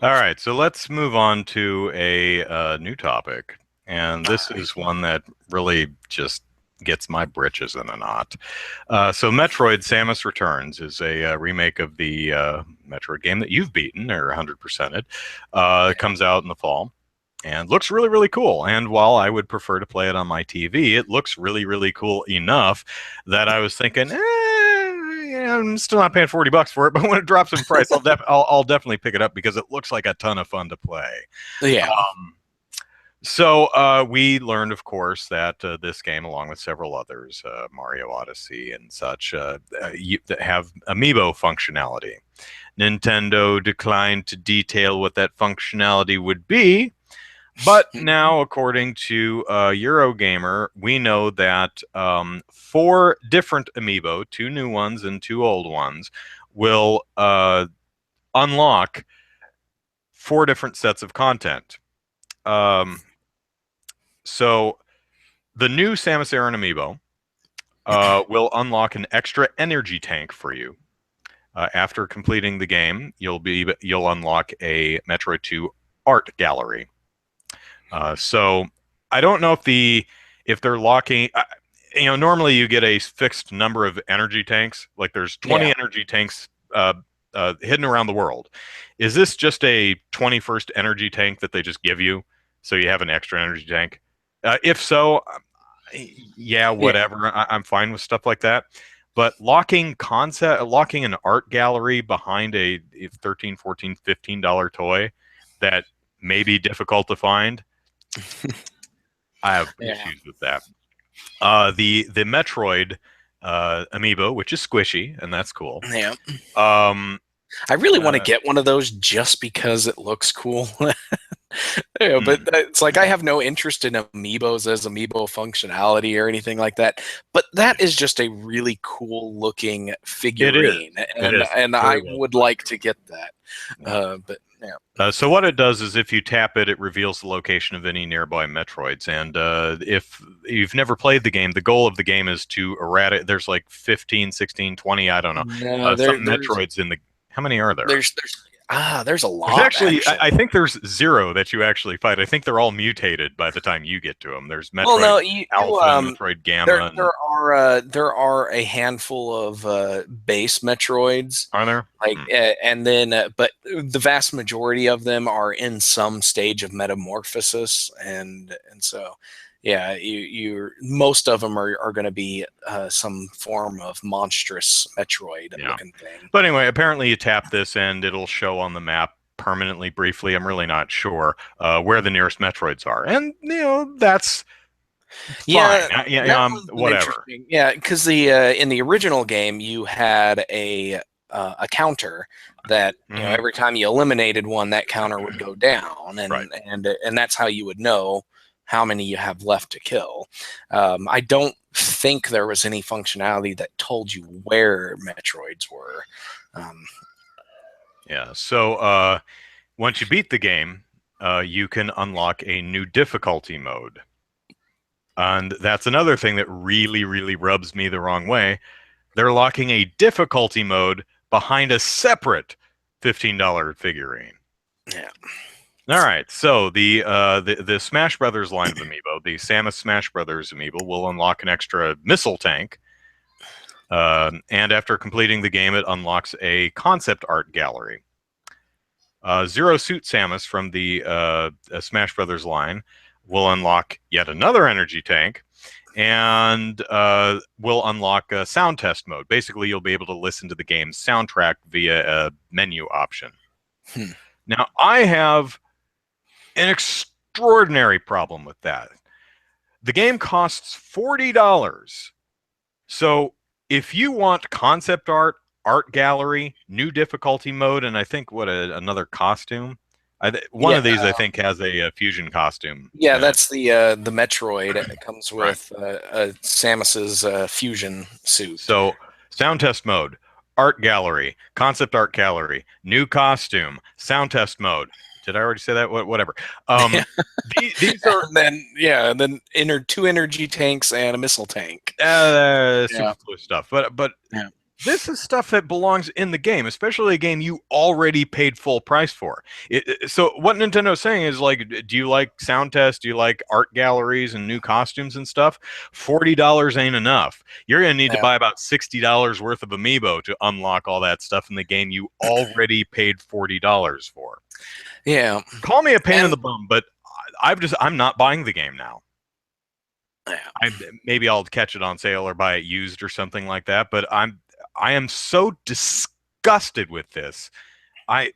all right, so let's move on to a new topic, and this is one that really just gets my britches in a knot. So Metroid Samus Returns is a remake of the Metroid game that you've beaten or 100%ed. It comes out in the fall and looks really, really cool. And while I would prefer to play it on my TV, it looks really, really cool enough that I was thinking, I'm still not paying $40 for it, but when it drops in price, I'll definitely pick it up because it looks like a ton of fun to play. yeah. So we learned, of course, that this game, along with several others, Mario Odyssey and such, that have amiibo functionality. Nintendo declined to detail what that functionality would be, but now, according to Eurogamer, we know that 4 different amiibo, 2 new ones and 2 old ones, will unlock 4 different sets of content. So the new Samus Aran amiibo will unlock an extra energy tank for you. After completing the game, you'll unlock a Metroid 2 art gallery. So I don't know if they're locking. Normally you get a fixed number of energy tanks. Like there's 20 energy tanks hidden around the world. Is this just a 21st energy tank that they just give you, so you have an extra energy tank? If so, yeah, whatever. Yeah. I'm fine with stuff like that. But locking an art gallery behind a $13, $14, $15 toy that may be difficult to find, I have issues with that. The Metroid amiibo, which is squishy, and that's cool. Yeah. I really want to get one of those just because it looks cool. Yeah, but it's like I have no interest in amiibos as amiibo functionality or anything like that. But that is just a really cool looking figurine, and I would like to get that. But yeah. So what it does is if you tap it, it reveals the location of any nearby Metroids. And if you've never played the game, the goal of the game is to eradicate. There's like 15, 16, 20, I don't know. Some Metroids in the. How many are there? There's a lot. There's actually. I think there's 0 that you actually fight. I think they're all mutated by the time you get to them. There's Metroid Alpha, and Metroid Gamma. There are a handful of base Metroids. Are there? And then, but the vast majority of them are in some stage of metamorphosis, and so. Yeah, most of them are going to be some form of monstrous Metroid looking thing. But anyway, apparently you tap this and it'll show on the map permanently, briefly. I'm really not sure where the nearest Metroids are, and that's fine. Whatever. Yeah, because in the original game you had a a counter that every time you eliminated one, that counter would go down, and that's how you would know how many you have left to kill. I don't think there was any functionality that told you where Metroids were. Yeah. So once you beat the game, you can unlock a new difficulty mode. And that's another thing that really, really rubs me the wrong way. They're locking a difficulty mode behind a separate $15 figurine. Yeah. All right. So the Smash Brothers line of amiibo, the Samus Smash Brothers amiibo, will unlock an extra missile tank. And after completing the game, it unlocks a concept art gallery. Zero Suit Samus from the Smash Brothers line will unlock yet another energy tank, and will unlock a sound test mode. Basically, you'll be able to listen to the game's soundtrack via a menu option. Now, I have an extraordinary problem with that. The game costs $40. So if you want concept art, art gallery, new difficulty mode, and I think another costume. One of these I think has a fusion costume. Yeah, that's the Metroid. It comes with Samus's fusion suit. So sound test mode, art gallery, concept art gallery, new costume, sound test mode. Did I already say that? Whatever. These are and then two energy tanks and a missile tank. Superfluous stuff. But this is stuff that belongs in the game, especially a game you already paid full price for. So what Nintendo's saying is, like, do you like sound tests? Do you like art galleries and new costumes and stuff? $40 ain't enough. You're going to need to buy about $60 worth of amiibo to unlock all that stuff in the game you already paid $40 for. Yeah. Call me a pain in the bum, but I'm not buying the game now. Maybe I'll catch it on sale or buy it used or something like that, but I am so disgusted with this. I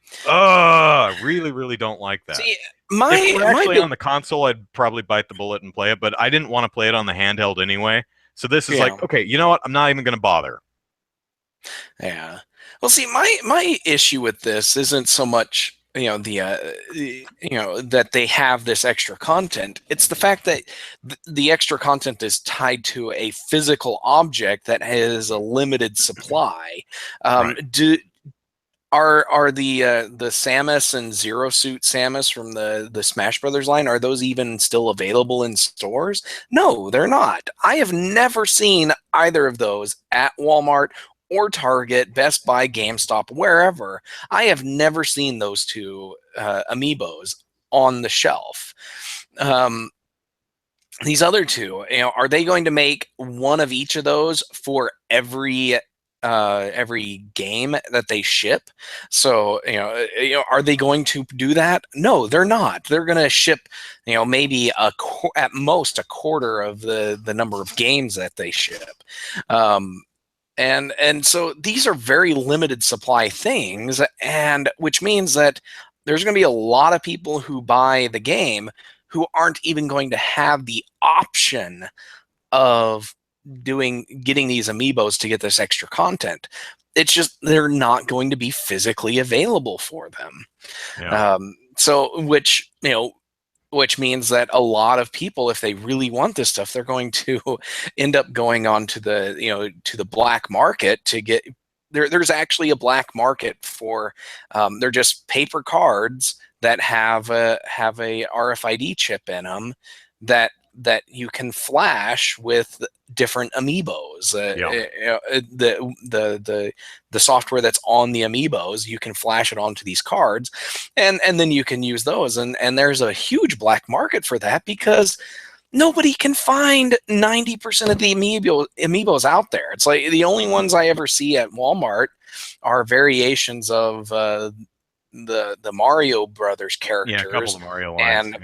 really, really don't like that. See, if we're actually on the console, I'd probably bite the bullet and play it, but I didn't want to play it on the handheld anyway. So this is like, okay, you know what? I'm not even going to bother. Yeah. Well, see, my issue with this isn't so much that they have this extra content. It's the fact that the extra content is tied to a physical object that has a limited supply. Are the Samus and Zero Suit Samus from the Smash Brothers line, are those even still available in stores? No, they're not. I have never seen either of those at Walmart or Target, Best Buy, GameStop, wherever. I have never seen those two amiibos on the shelf. These other two, are they going to make one of each of those for every game that they ship? So are they going to do that? No, they're not. They're going to ship maybe at most a quarter of the number of games that they ship. And so these are very limited supply things, and which means that there's going to be a lot of people who buy the game who aren't even going to have the option of getting these amiibos to get this extra content. It's just they're not going to be physically available for them. Yeah. Which means that a lot of people, if they really want this stuff, they're going to end up going on to the black market to get. There's actually a black market for. They're just paper cards that have a RFID chip in them that you can flash with different amiibos. The software that's on the amiibos, you can flash it onto these cards, and then you can use those. And there's a huge black market for that because nobody can find 90% of the amiibos out there. It's like the only ones I ever see at Walmart are variations of the Mario Brothers characters. Yeah, a couple of Mario lines.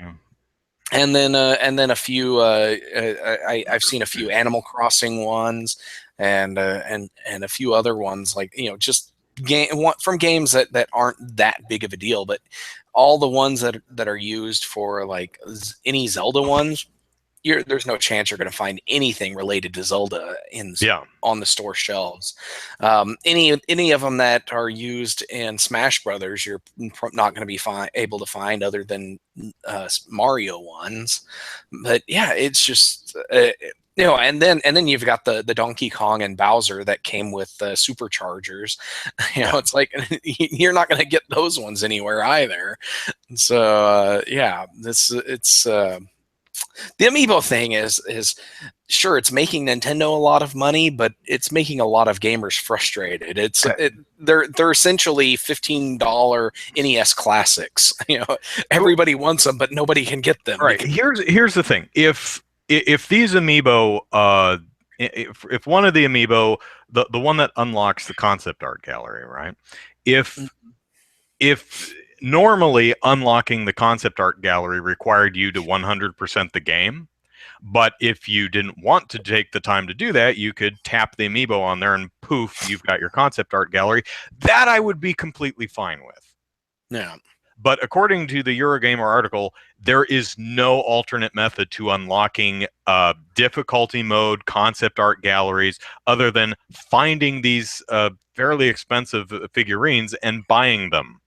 And then a few. I've seen a few Animal Crossing ones, and a few other ones, like just from games that aren't that big of a deal. But all the ones that are used for like any Zelda ones, there's no chance you're going to find anything related to Zelda Yeah. on the store shelves. Any of them that are used in Smash Brothers, you're not going to be able to find other than Mario ones. But yeah, it's just and then you've got the Donkey Kong and Bowser that came with superchargers. It's like you're not going to get those ones anywhere either. So yeah, it's. The amiibo thing is sure, it's making Nintendo a lot of money, but it's making a lot of gamers frustrated. They're essentially $15 NES classics. Everybody wants them, but nobody can get them. Right. Here's the thing. If these amiibo, if one of the amiibo, the one that unlocks the concept art gallery, right? If normally unlocking the concept art gallery required you to 100% the game, but if you didn't want to take the time to do that, you could tap the amiibo on there and poof, you've got your concept art gallery. That I would be completely fine with. Yeah. But according to the Eurogamer article, there is no alternate method to unlocking difficulty mode concept art galleries other than finding these fairly expensive figurines and buying them.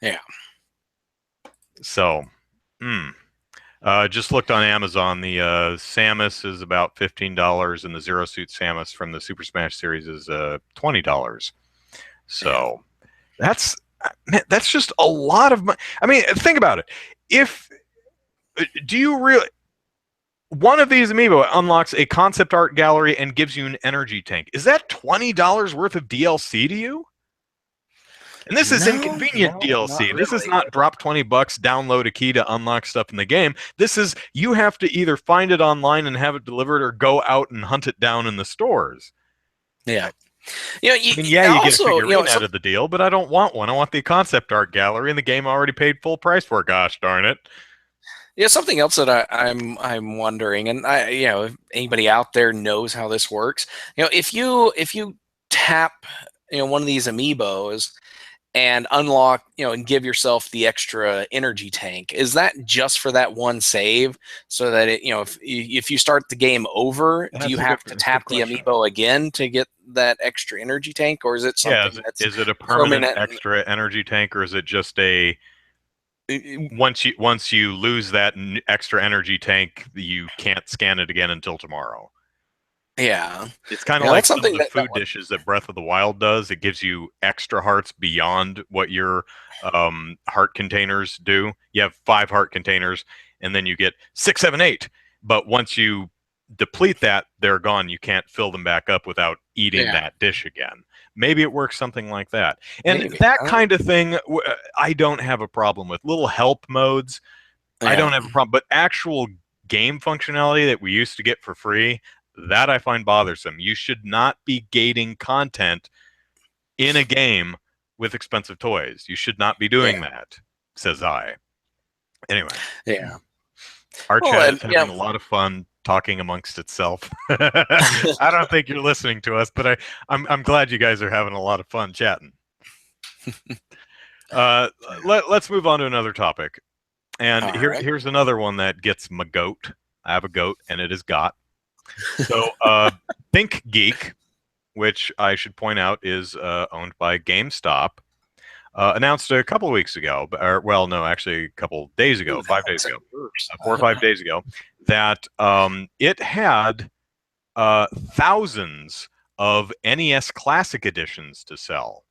Yeah. So, just looked on Amazon. The Samus is about $15, and the Zero Suit Samus from the Super Smash series is $20. So, that's just a lot of money. I mean, think about it. Do you really? One of these amiibo unlocks a concept art gallery and gives you an energy tank. Is that $20 worth of DLC to you? And this is inconvenient DLC. This is not drop $20, download a key to unlock stuff in the game. This is you have to either find it online and have it delivered or go out and hunt it down in the stores. Yeah. You get a figurine out of the deal, but I don't want one. I want the concept art gallery, and the game I already paid full price for. Gosh darn it. Yeah, something else that I'm wondering, and if anybody out there knows how this works, if you tap one of these amiibos and unlock, and give yourself the extra energy tank, is that just for that one save? So that if you start the game over, do you have to tap the amiibo again to get that extra energy tank, or is it something is it a permanent extra energy tank, or is it just a once you lose that extra energy tank, you can't scan it again until tomorrow? Yeah, it's kind of like some of the food dishes that Breath of the Wild does. It gives you extra hearts beyond what your heart containers do. You have 5 heart containers, and then you get 6, 7, 8. But once you deplete that, they're gone. You can't fill them back up without eating that dish again. Maybe it works something like that. And that kind of thing, I don't have a problem with. Little help modes, I don't have a problem. But actual game functionality that we used to get for free, that I find bothersome. You should not be gating content in a game with expensive toys. You should not be doing that, says I. Anyway. Yeah. Our chat is having a lot of fun talking amongst itself. I don't think you're listening to us, but I'm glad you guys are having a lot of fun chatting. Let's move on to another topic. And here's another one that gets my goat. I have a goat, and it is got. So, ThinkGeek, which I should point out is owned by GameStop, announced a couple of weeks ago, actually a couple days ago, 5 days ago, 4 or 5 days ago, that it had thousands of NES Classic Editions to sell.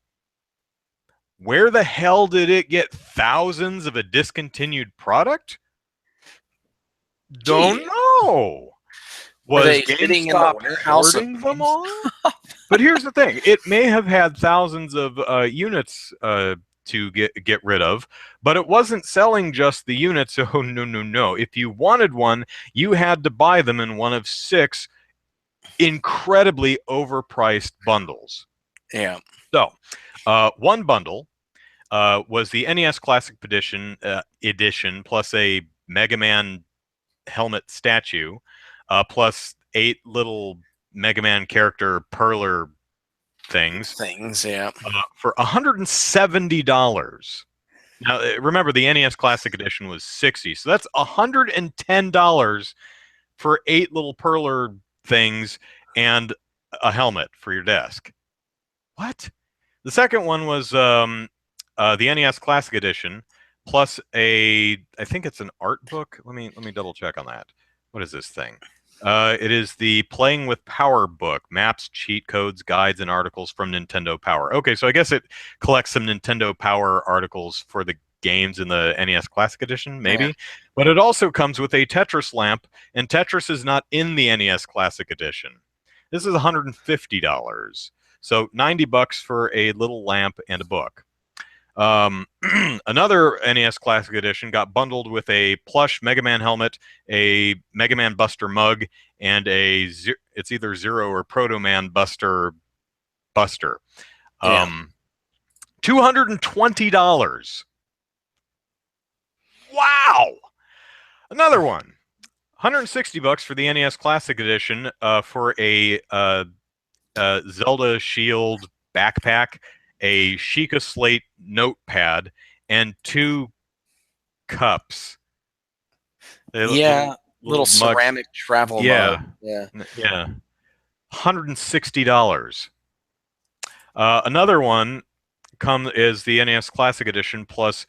Where the hell did it get thousands of a discontinued product? Don't know. Was GameStop hoarding them all? But here's the thing. It may have had thousands of units to get rid of, but it wasn't selling just the units. Oh, no. If you wanted one, you had to buy them in one of 6 incredibly overpriced bundles. Yeah. So, one bundle was the NES Classic Edition plus a Mega Man helmet statue, plus 8 little Mega Man character perler things, for $170. Now, remember, the NES Classic Edition was $60, so that's $110 for 8 little perler things and a helmet for your desk. What? The second one was the NES Classic Edition plus I think it's an art book. Let me double check on that. What is this thing? It is the Playing with Power book, maps, cheat codes, guides, and articles from Nintendo Power. Okay, so I guess it collects some Nintendo Power articles for the games in the NES Classic Edition, maybe. Yeah. But it also comes with a Tetris lamp, and Tetris is not in the NES Classic Edition. This is $150. So $90 for a little lamp and a book. Another NES Classic Edition got bundled with a plush Mega Man helmet, a Mega Man Buster mug, and it's either Zero or Proto Man Buster. $220. Wow. Another one. $160 for the NES Classic Edition for a Zelda Shield backpack, a Sheikah Slate notepad, and 2 cups. Little mugs. ceramic travel mug. Yeah. $160. Another one is the NES Classic Edition plus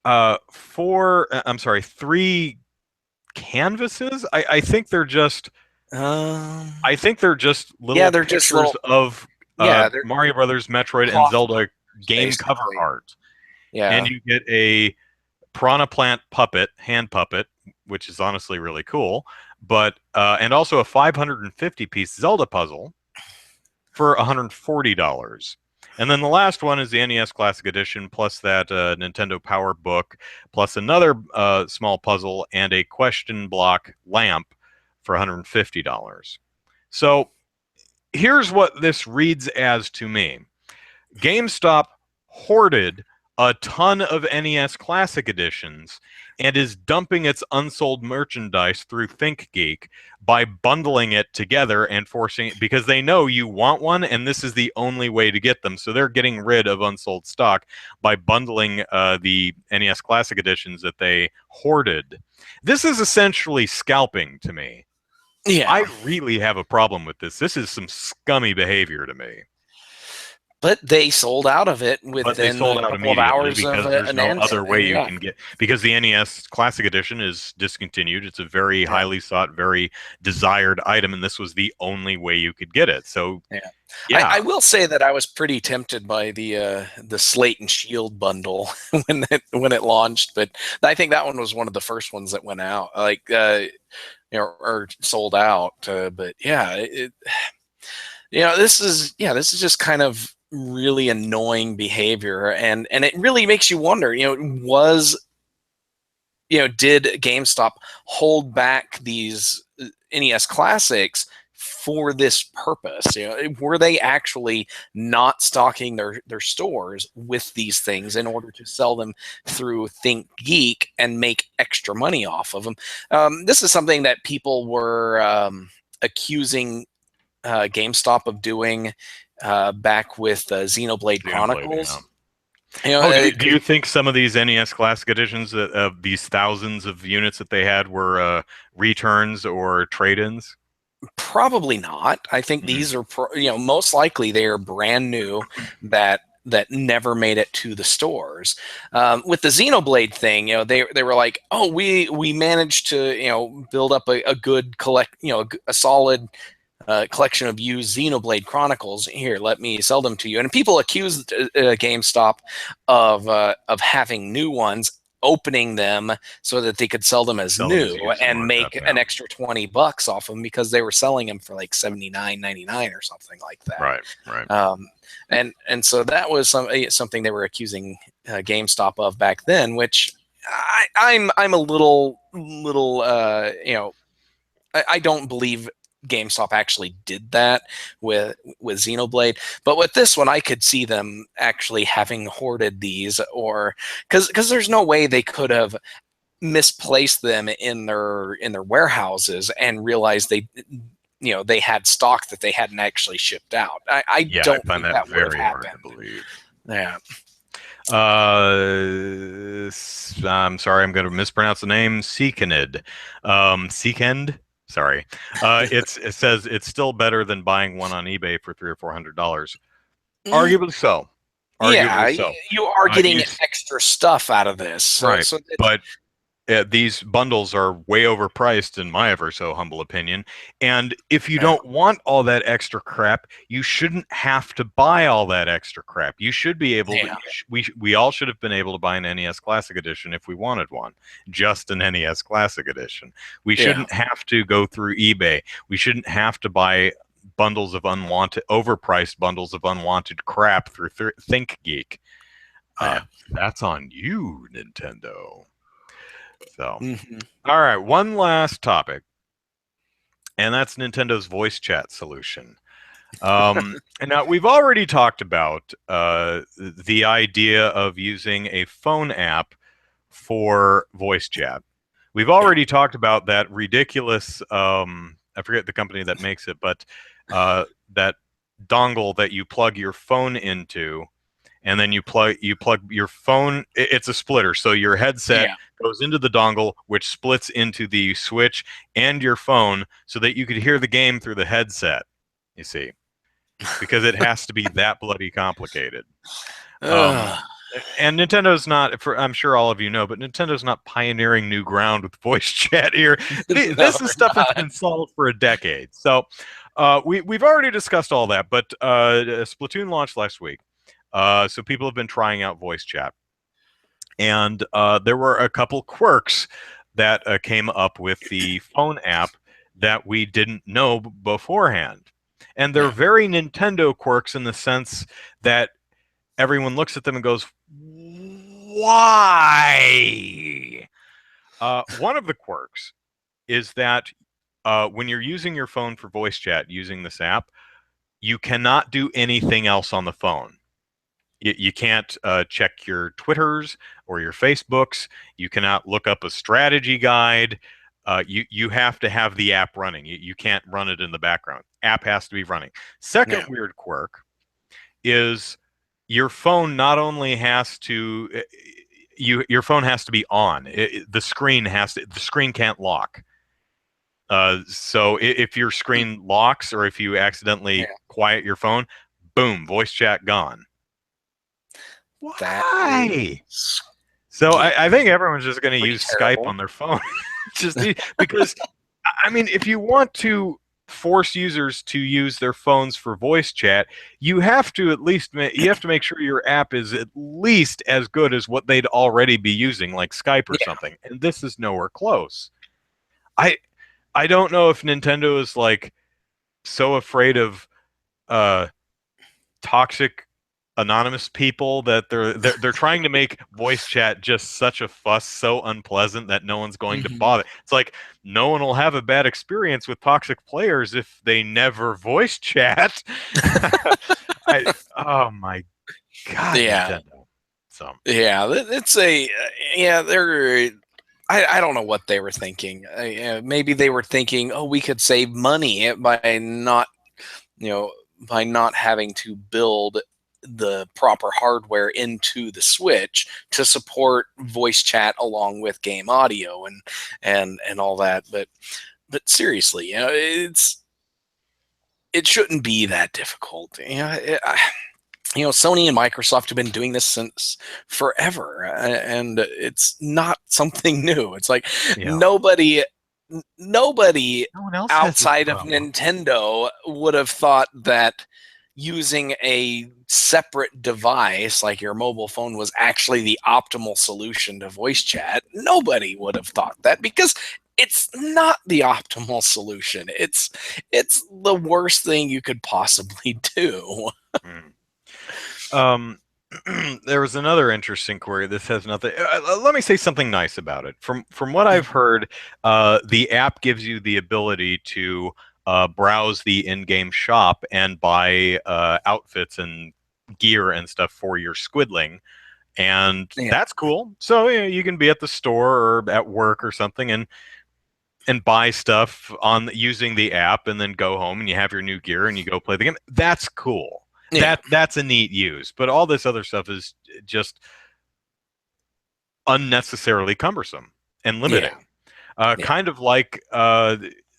3 canvases. I think they're just little they're pictures just little, of Mario Brothers, Metroid, and Zelda game basically. cover art. Yeah. And you get a Piranha Plant puppet, hand puppet, which is honestly really cool, but and also a 550-piece Zelda puzzle for $140. And then the last one is the NES Classic Edition, plus that Nintendo Power book, plus another small puzzle and a question block lamp for $150. So here's what this reads as to me. GameStop hoarded a ton of NES Classic Editions and is dumping its unsold merchandise through ThinkGeek by bundling it together and forcing it, because they know you want one and this is the only way to get them. So they're getting rid of unsold stock by bundling the NES Classic Editions that they hoarded. This is essentially scalping to me. Yeah. I really have a problem with this. This is some scummy behavior to me. But they sold out of it within a couple of hours because of there's no an other way you yeah. can get, because the NES Classic Edition is discontinued. It's a very highly sought, very desired item, and this was the only way you could get it. So I will say that I was pretty tempted by the Slate and Shield bundle when it launched, but I think that one was one of the first ones that went out, or sold out. But this is just kind of really annoying behavior, and it really makes you wonder, did GameStop hold back these NES classics for this purpose? Were they actually not stocking their stores with these things in order to sell them through ThinkGeek and make extra money off of them? This is something that people were accusing GameStop of doing back with Xenoblade Chronicles. Do you think some of these NES Classic Editions, of these thousands of units that they had, were returns or trade-ins? Probably not. I think these are, most likely they are brand new that never made it to the stores. With the Xenoblade thing, they were like, oh, we managed to build up a good a solid collection of used Xenoblade Chronicles. Here, let me sell them to you. And people accused GameStop of having new ones, opening them so that they could sell them as new and make an extra $20 off them, because they were selling them for like $79.99 or something like that. Right. And so that was something they were accusing GameStop of back then, which I'm a little I don't believe GameStop actually did that with Xenoblade, but with this one, I could see them actually having hoarded these, or because there's no way they could have misplaced them in their warehouses and realized they had stock that they hadn't actually shipped out. I don't find think that would have very hard happened. to believe. Yeah. I'm sorry, I'm going to mispronounce the name. Seekend. Sorry. It says it's still better than buying one on eBay for $300 or $400. Arguably so. Yeah, Arguably so. you are getting You, extra stuff out of this. So, right. But these bundles are way overpriced in my ever so humble opinion. And if you don't want all that extra crap, you shouldn't have to buy all that extra crap. You should be able to. We all should have been able to buy an NES Classic Edition if we wanted one, just an NES Classic Edition. We shouldn't have to go through eBay. We shouldn't have to buy bundles of overpriced bundles of unwanted crap through ThinkGeek. That's on you, Nintendo. So, all right, one last topic, and that's Nintendo's voice chat solution. Now, we've already talked about the idea of using a phone app for voice chat. We've already talked about that ridiculous, I forget the company that makes it, but that dongle that you plug your phone into, and then you plug your phone. It's a splitter, so your headset goes into the dongle, which splits into the Switch and your phone, so that you could hear the game through the headset. You see, because it has to be that bloody complicated. And Nintendo's not, I'm sure all of you know, but Nintendo's not pioneering new ground with voice chat here. This is stuff that's been solved for a decade. So we've already discussed all that, but Splatoon launched last week. So people have been trying out voice chat. And there were a couple quirks that came up with the phone app that we didn't know beforehand. And they're very Nintendo quirks in the sense that everyone looks at them and goes, why? One of the quirks is that when you're using your phone for voice chat using this app, you cannot do anything else on the phone. You can't check your Twitters or your Facebooks. You cannot look up a strategy guide. You have to have the app running. You can't run it in the background. App has to be running. Second weird quirk is your phone not only has to your phone has to be on. The screen can't lock. So if your screen locks or if you accidentally quiet your phone, boom, voice chat gone. Why? So I think everyone's just going to use Skype on their phone, because I mean, if you want to force users to use their phones for voice chat, you have to make sure your app is at least as good as what they'd already be using, like Skype or something. And this is nowhere close. I don't know if Nintendo is like so afraid of toxic anonymous people that they're trying to make voice chat just such a fuss, so unpleasant that no one's going to bother. It's like no one will have a bad experience with toxic players if they never voice chat. Oh my god, Nintendo. So it's they're I don't know what they were thinking. Maybe they were thinking, oh, we could save money by not having to build the proper hardware into the Switch to support voice chat along with game audio and all that. But seriously, it shouldn't be that difficult. Sony and Microsoft have been doing this since forever, and it's not something new. It's like nobody outside of Nintendo would have thought that using a separate device like your mobile phone was actually the optimal solution to voice chat. Nobody would have thought that because it's not the optimal solution. It's the worst thing you could possibly do. There was another interesting query. This has nothing. Let me say something nice about it. From what I've heard, the app gives you the ability to browse the in-game shop and buy outfits and gear and stuff for your squidling, and that's cool. So you can be at the store or at work or something and buy stuff using the app, and then go home and you have your new gear and you go play the game. That's cool. That's a neat use, but all this other stuff is just unnecessarily cumbersome and limiting. Kind of like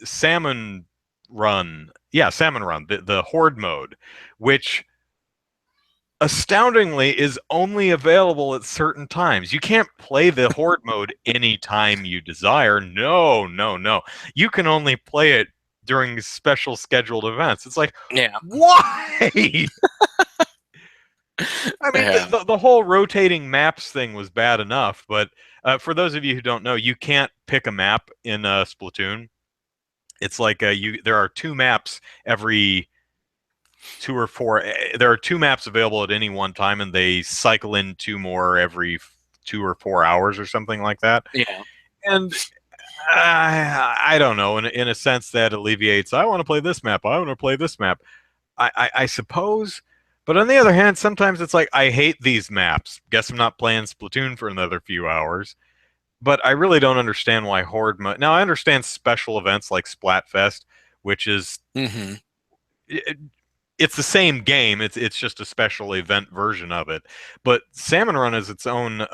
Salmon Run. Yeah, Salmon Run, the Horde mode, which astoundingly is only available at certain times. You can't play the Horde mode anytime you desire. No, no, no. You can only play it during special scheduled events. It's like, Yeah. why? I mean, Yeah. the whole rotating maps thing was bad enough, but for those of you who don't know, you can't pick a map in Splatoon. It's like there are two maps every 2 or 4. There are two maps available at any one time, and they cycle in two more every 2 or 4 hours or something like that. Yeah. And I don't know. In a sense, that alleviates. I want to play this map. I want to play this map. I suppose. But on the other hand, sometimes it's like I hate these maps. Guess I'm not playing Splatoon for another few hours. But I really don't understand why Horde mode. Now I understand special events like Splatfest, which is it's the same game. It's just a special event version of it. But Salmon Run is its own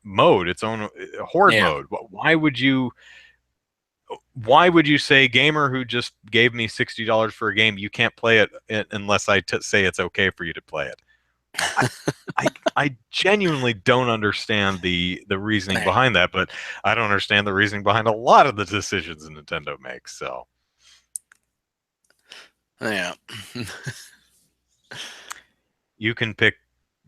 mode, its own Horde mode. Why would you say, gamer who just gave me $60 for a game, you can't play it unless I say it's okay for you to play it? I genuinely don't understand the reasoning behind that, but I don't understand the reasoning behind a lot of the decisions Nintendo makes. So yeah. You can pick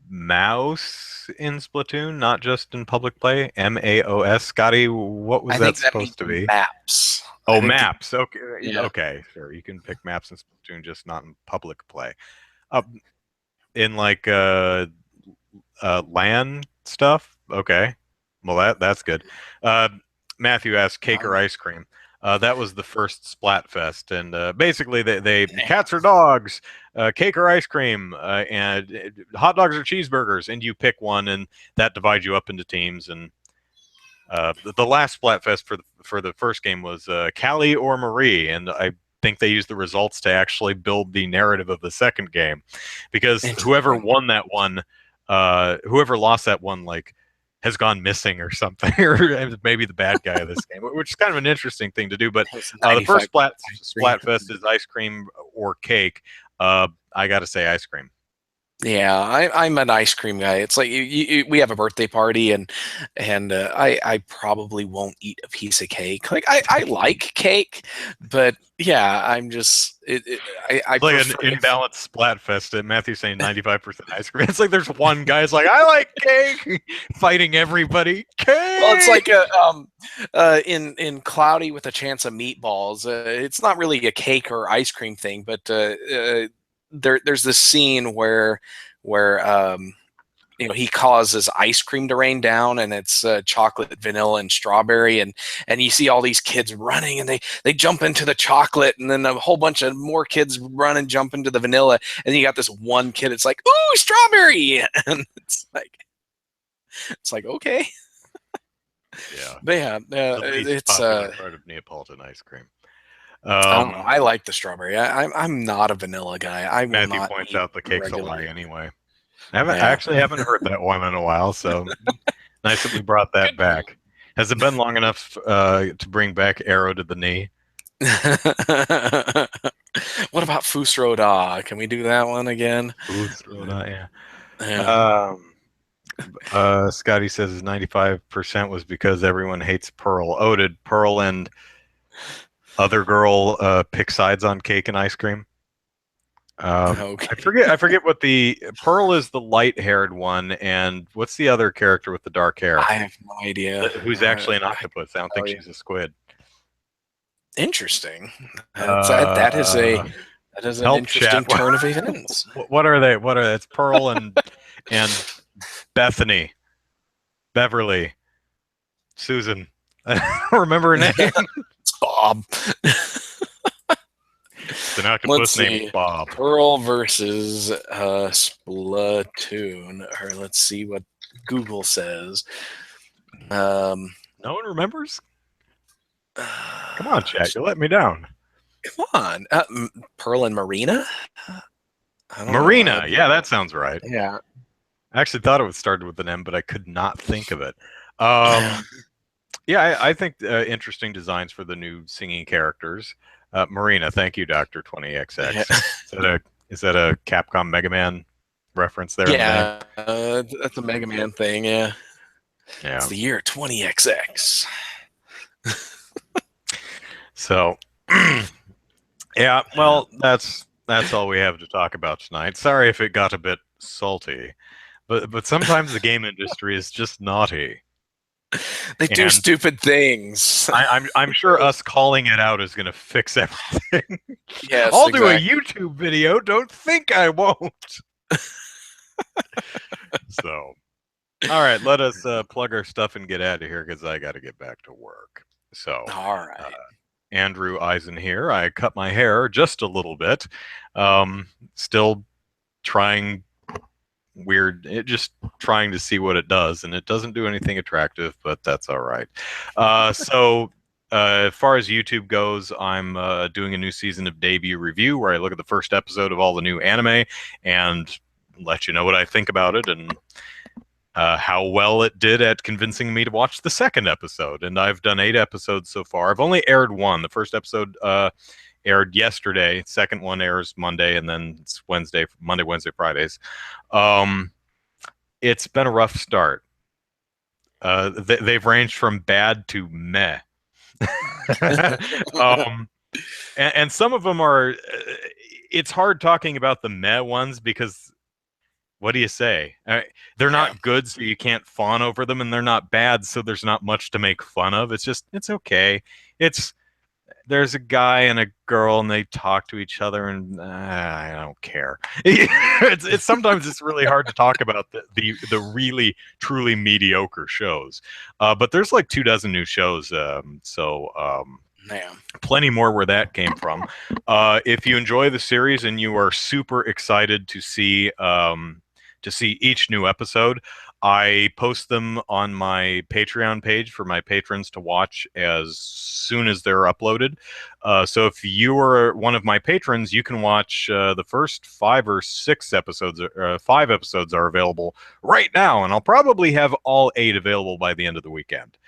mouse in Splatoon, not just in public play. MAOS. Scotty, what was that supposed to be? Maps. Oh, maps. Okay. Yeah. Okay, sure. You can pick maps in Splatoon, just not in public play. In like LAN stuff. Okay. Well, that's good. Matthew asked cake or ice cream. That was the first Splatfest, and basically they cats or dogs, cake or ice cream, and hot dogs or cheeseburgers, and you pick one, and that divides you up into teams. And the last Splatfest for the first game was Callie or Marie, and I think they used the results to actually build the narrative of the second game, because whoever won that one, whoever lost that one, like, has gone missing or something, or maybe the bad guy of this game, which is kind of an interesting thing to do. But the first Splatfest is ice cream or cake. I gotta say ice cream. Yeah, I'm an ice cream guy. It's like we have a birthday party, and I probably won't eat a piece of cake. Like I like cake, but yeah, I'm just I like an imbalanced Splatfest. And Matthew's saying 95% ice cream. It's like there's one guy's like, I like cake, fighting everybody. Cake. Well, it's like in Cloudy with a Chance of Meatballs. It's not really a cake or ice cream thing, but there's this scene where he causes ice cream to rain down, and it's chocolate, vanilla, and strawberry, and you see all these kids running, and they jump into the chocolate, and then a whole bunch of more kids run and jump into the vanilla, and then you got this one kid. It's like, ooh, strawberry, and it's like okay. Yeah, but yeah, it's part of Neapolitan ice cream. I don't know. I like the strawberry. I'm not a vanilla guy. Matthew points out the cake's a lie anyway. I actually haven't heard that one in a while, so nice that we brought that back. Has it been long enough to bring back Arrow to the knee? What about Fusroda? Can we do that one again? Fusroda, yeah. Scotty says his 95% was because everyone hates Pearl. Oh, did Pearl and other girl pick sides on cake and ice cream? Okay. I forget what the Pearl is. The light-haired one, and what's the other character with the dark hair? I have no idea. Who's actually an octopus? I don't think she's a squid. Interesting. That is an interesting turn of events. What are they? It's Pearl and Bethany, Beverly, Susan. I don't remember her name. It's Bob. It's an octopus named Bob. Pearl versus Splatoon. Or let's see what Google says. No one remembers? Come on, chat. You let me down. Come on. Pearl and Marina? Marina. Yeah, that sounds right. Yeah. I actually thought it would start with an M, but I could not think of it. Yeah, I think interesting designs for the new singing characters. Marina, thank you, Doctor 20XX. Yeah, Is that a Capcom Mega Man reference there in the name? yeah, that's a Mega Man thing. Yeah, it's Yeah. the year 20XX. So, yeah. Well, that's all we have to talk about tonight. Sorry if it got a bit salty, but sometimes the game industry is just naughty, They do and stupid things. I'm sure us calling it out is going to fix everything. Yes, I'll do a exactly. YouTube video. Don't think I won't. So, all right, let us plug our stuff and get out of here because I got to get back to work. So, All uh, right. Andrew Eisen here. I cut my hair just a little bit. Still trying just trying to see what it does, and it doesn't do anything attractive, but that's all right. As far as YouTube goes, I'm doing a new season of Debut Review where I look at the first episode of all the new anime and let you know what I think about it and how well it did at convincing me to watch the second episode. And I've done 8 episodes so far. I've only aired one. The first episode aired yesterday. Second one airs Monday, and then it's Monday, Wednesday, Fridays. Um, it's been a rough start. They've ranged from bad to meh. um, and some of them are. It's hard talking about the meh ones because what do you say? They're Yeah. not good, so you can't fawn over them, and they're not bad, so there's not much to make fun of. It's okay. It's there's a guy and a girl, and they talk to each other, and I don't care. It's sometimes it's really hard to talk about the really truly mediocre shows, but there's like 24 new shows, Yeah. plenty more where that came from. If you enjoy the series and you are super excited to see each new episode, I post them on my Patreon page for my patrons to watch as soon as they're uploaded. So if you are one of my patrons, you can watch the first 5 or 6 episodes. 5 episodes are available right now, and I'll probably have all 8 available by the end of the weekend.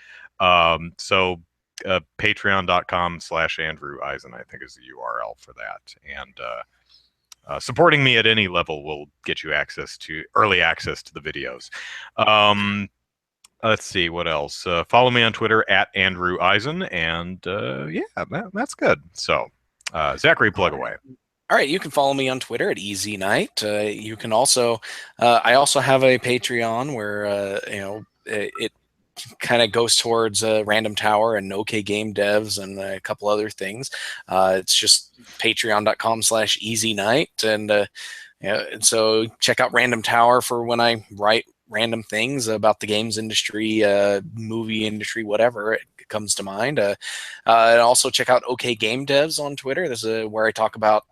So patreon.com/Andrew Eisen, I think is the URL for that. And supporting me at any level will get you early access to the videos. Let's see what else. Follow me on Twitter at Andrew Eisen, and yeah, that's good. So, Zachary, plug All right. away. All right, you can follow me on Twitter at Easy Night. You can also, I also have a Patreon where it kind of goes towards Random Tower and OK Game Devs and a couple other things. It's just patreon.com/Easy Night, and and so check out Random Tower for when I write random things about the games industry, movie industry, whatever it comes to mind. And also check out OK Game Devs on Twitter. This is where I talk about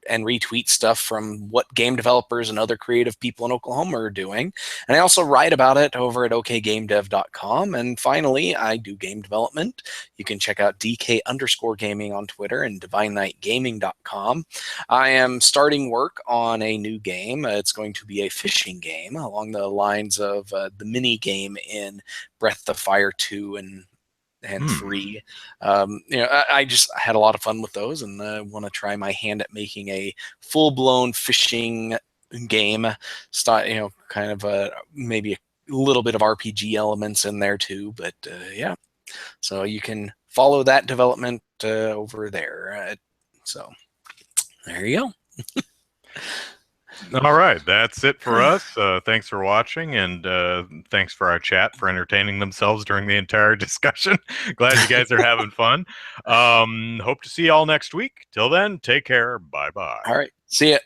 and retweet stuff from what game developers and other creative people in Oklahoma are doing. And I also write about it over at okgamedev.com. And finally, I do game development. You can check out DK_gaming on Twitter and divineknightgaming.com. I am starting work on a new game. It's going to be a fishing game along the lines of the mini game in Breath of Fire 2 and 3. I just had a lot of fun with those, and want to try my hand at making a full-blown fishing game style. Kind of maybe a little bit of RPG elements in there too. But yeah, so you can follow that development over there. So there you go. All right, that's it for us. Thanks for watching, and thanks for our chat for entertaining themselves during the entire discussion. Glad you guys are having fun. Hope to see you all next week. Till then, take care. Bye bye. All right, see ya.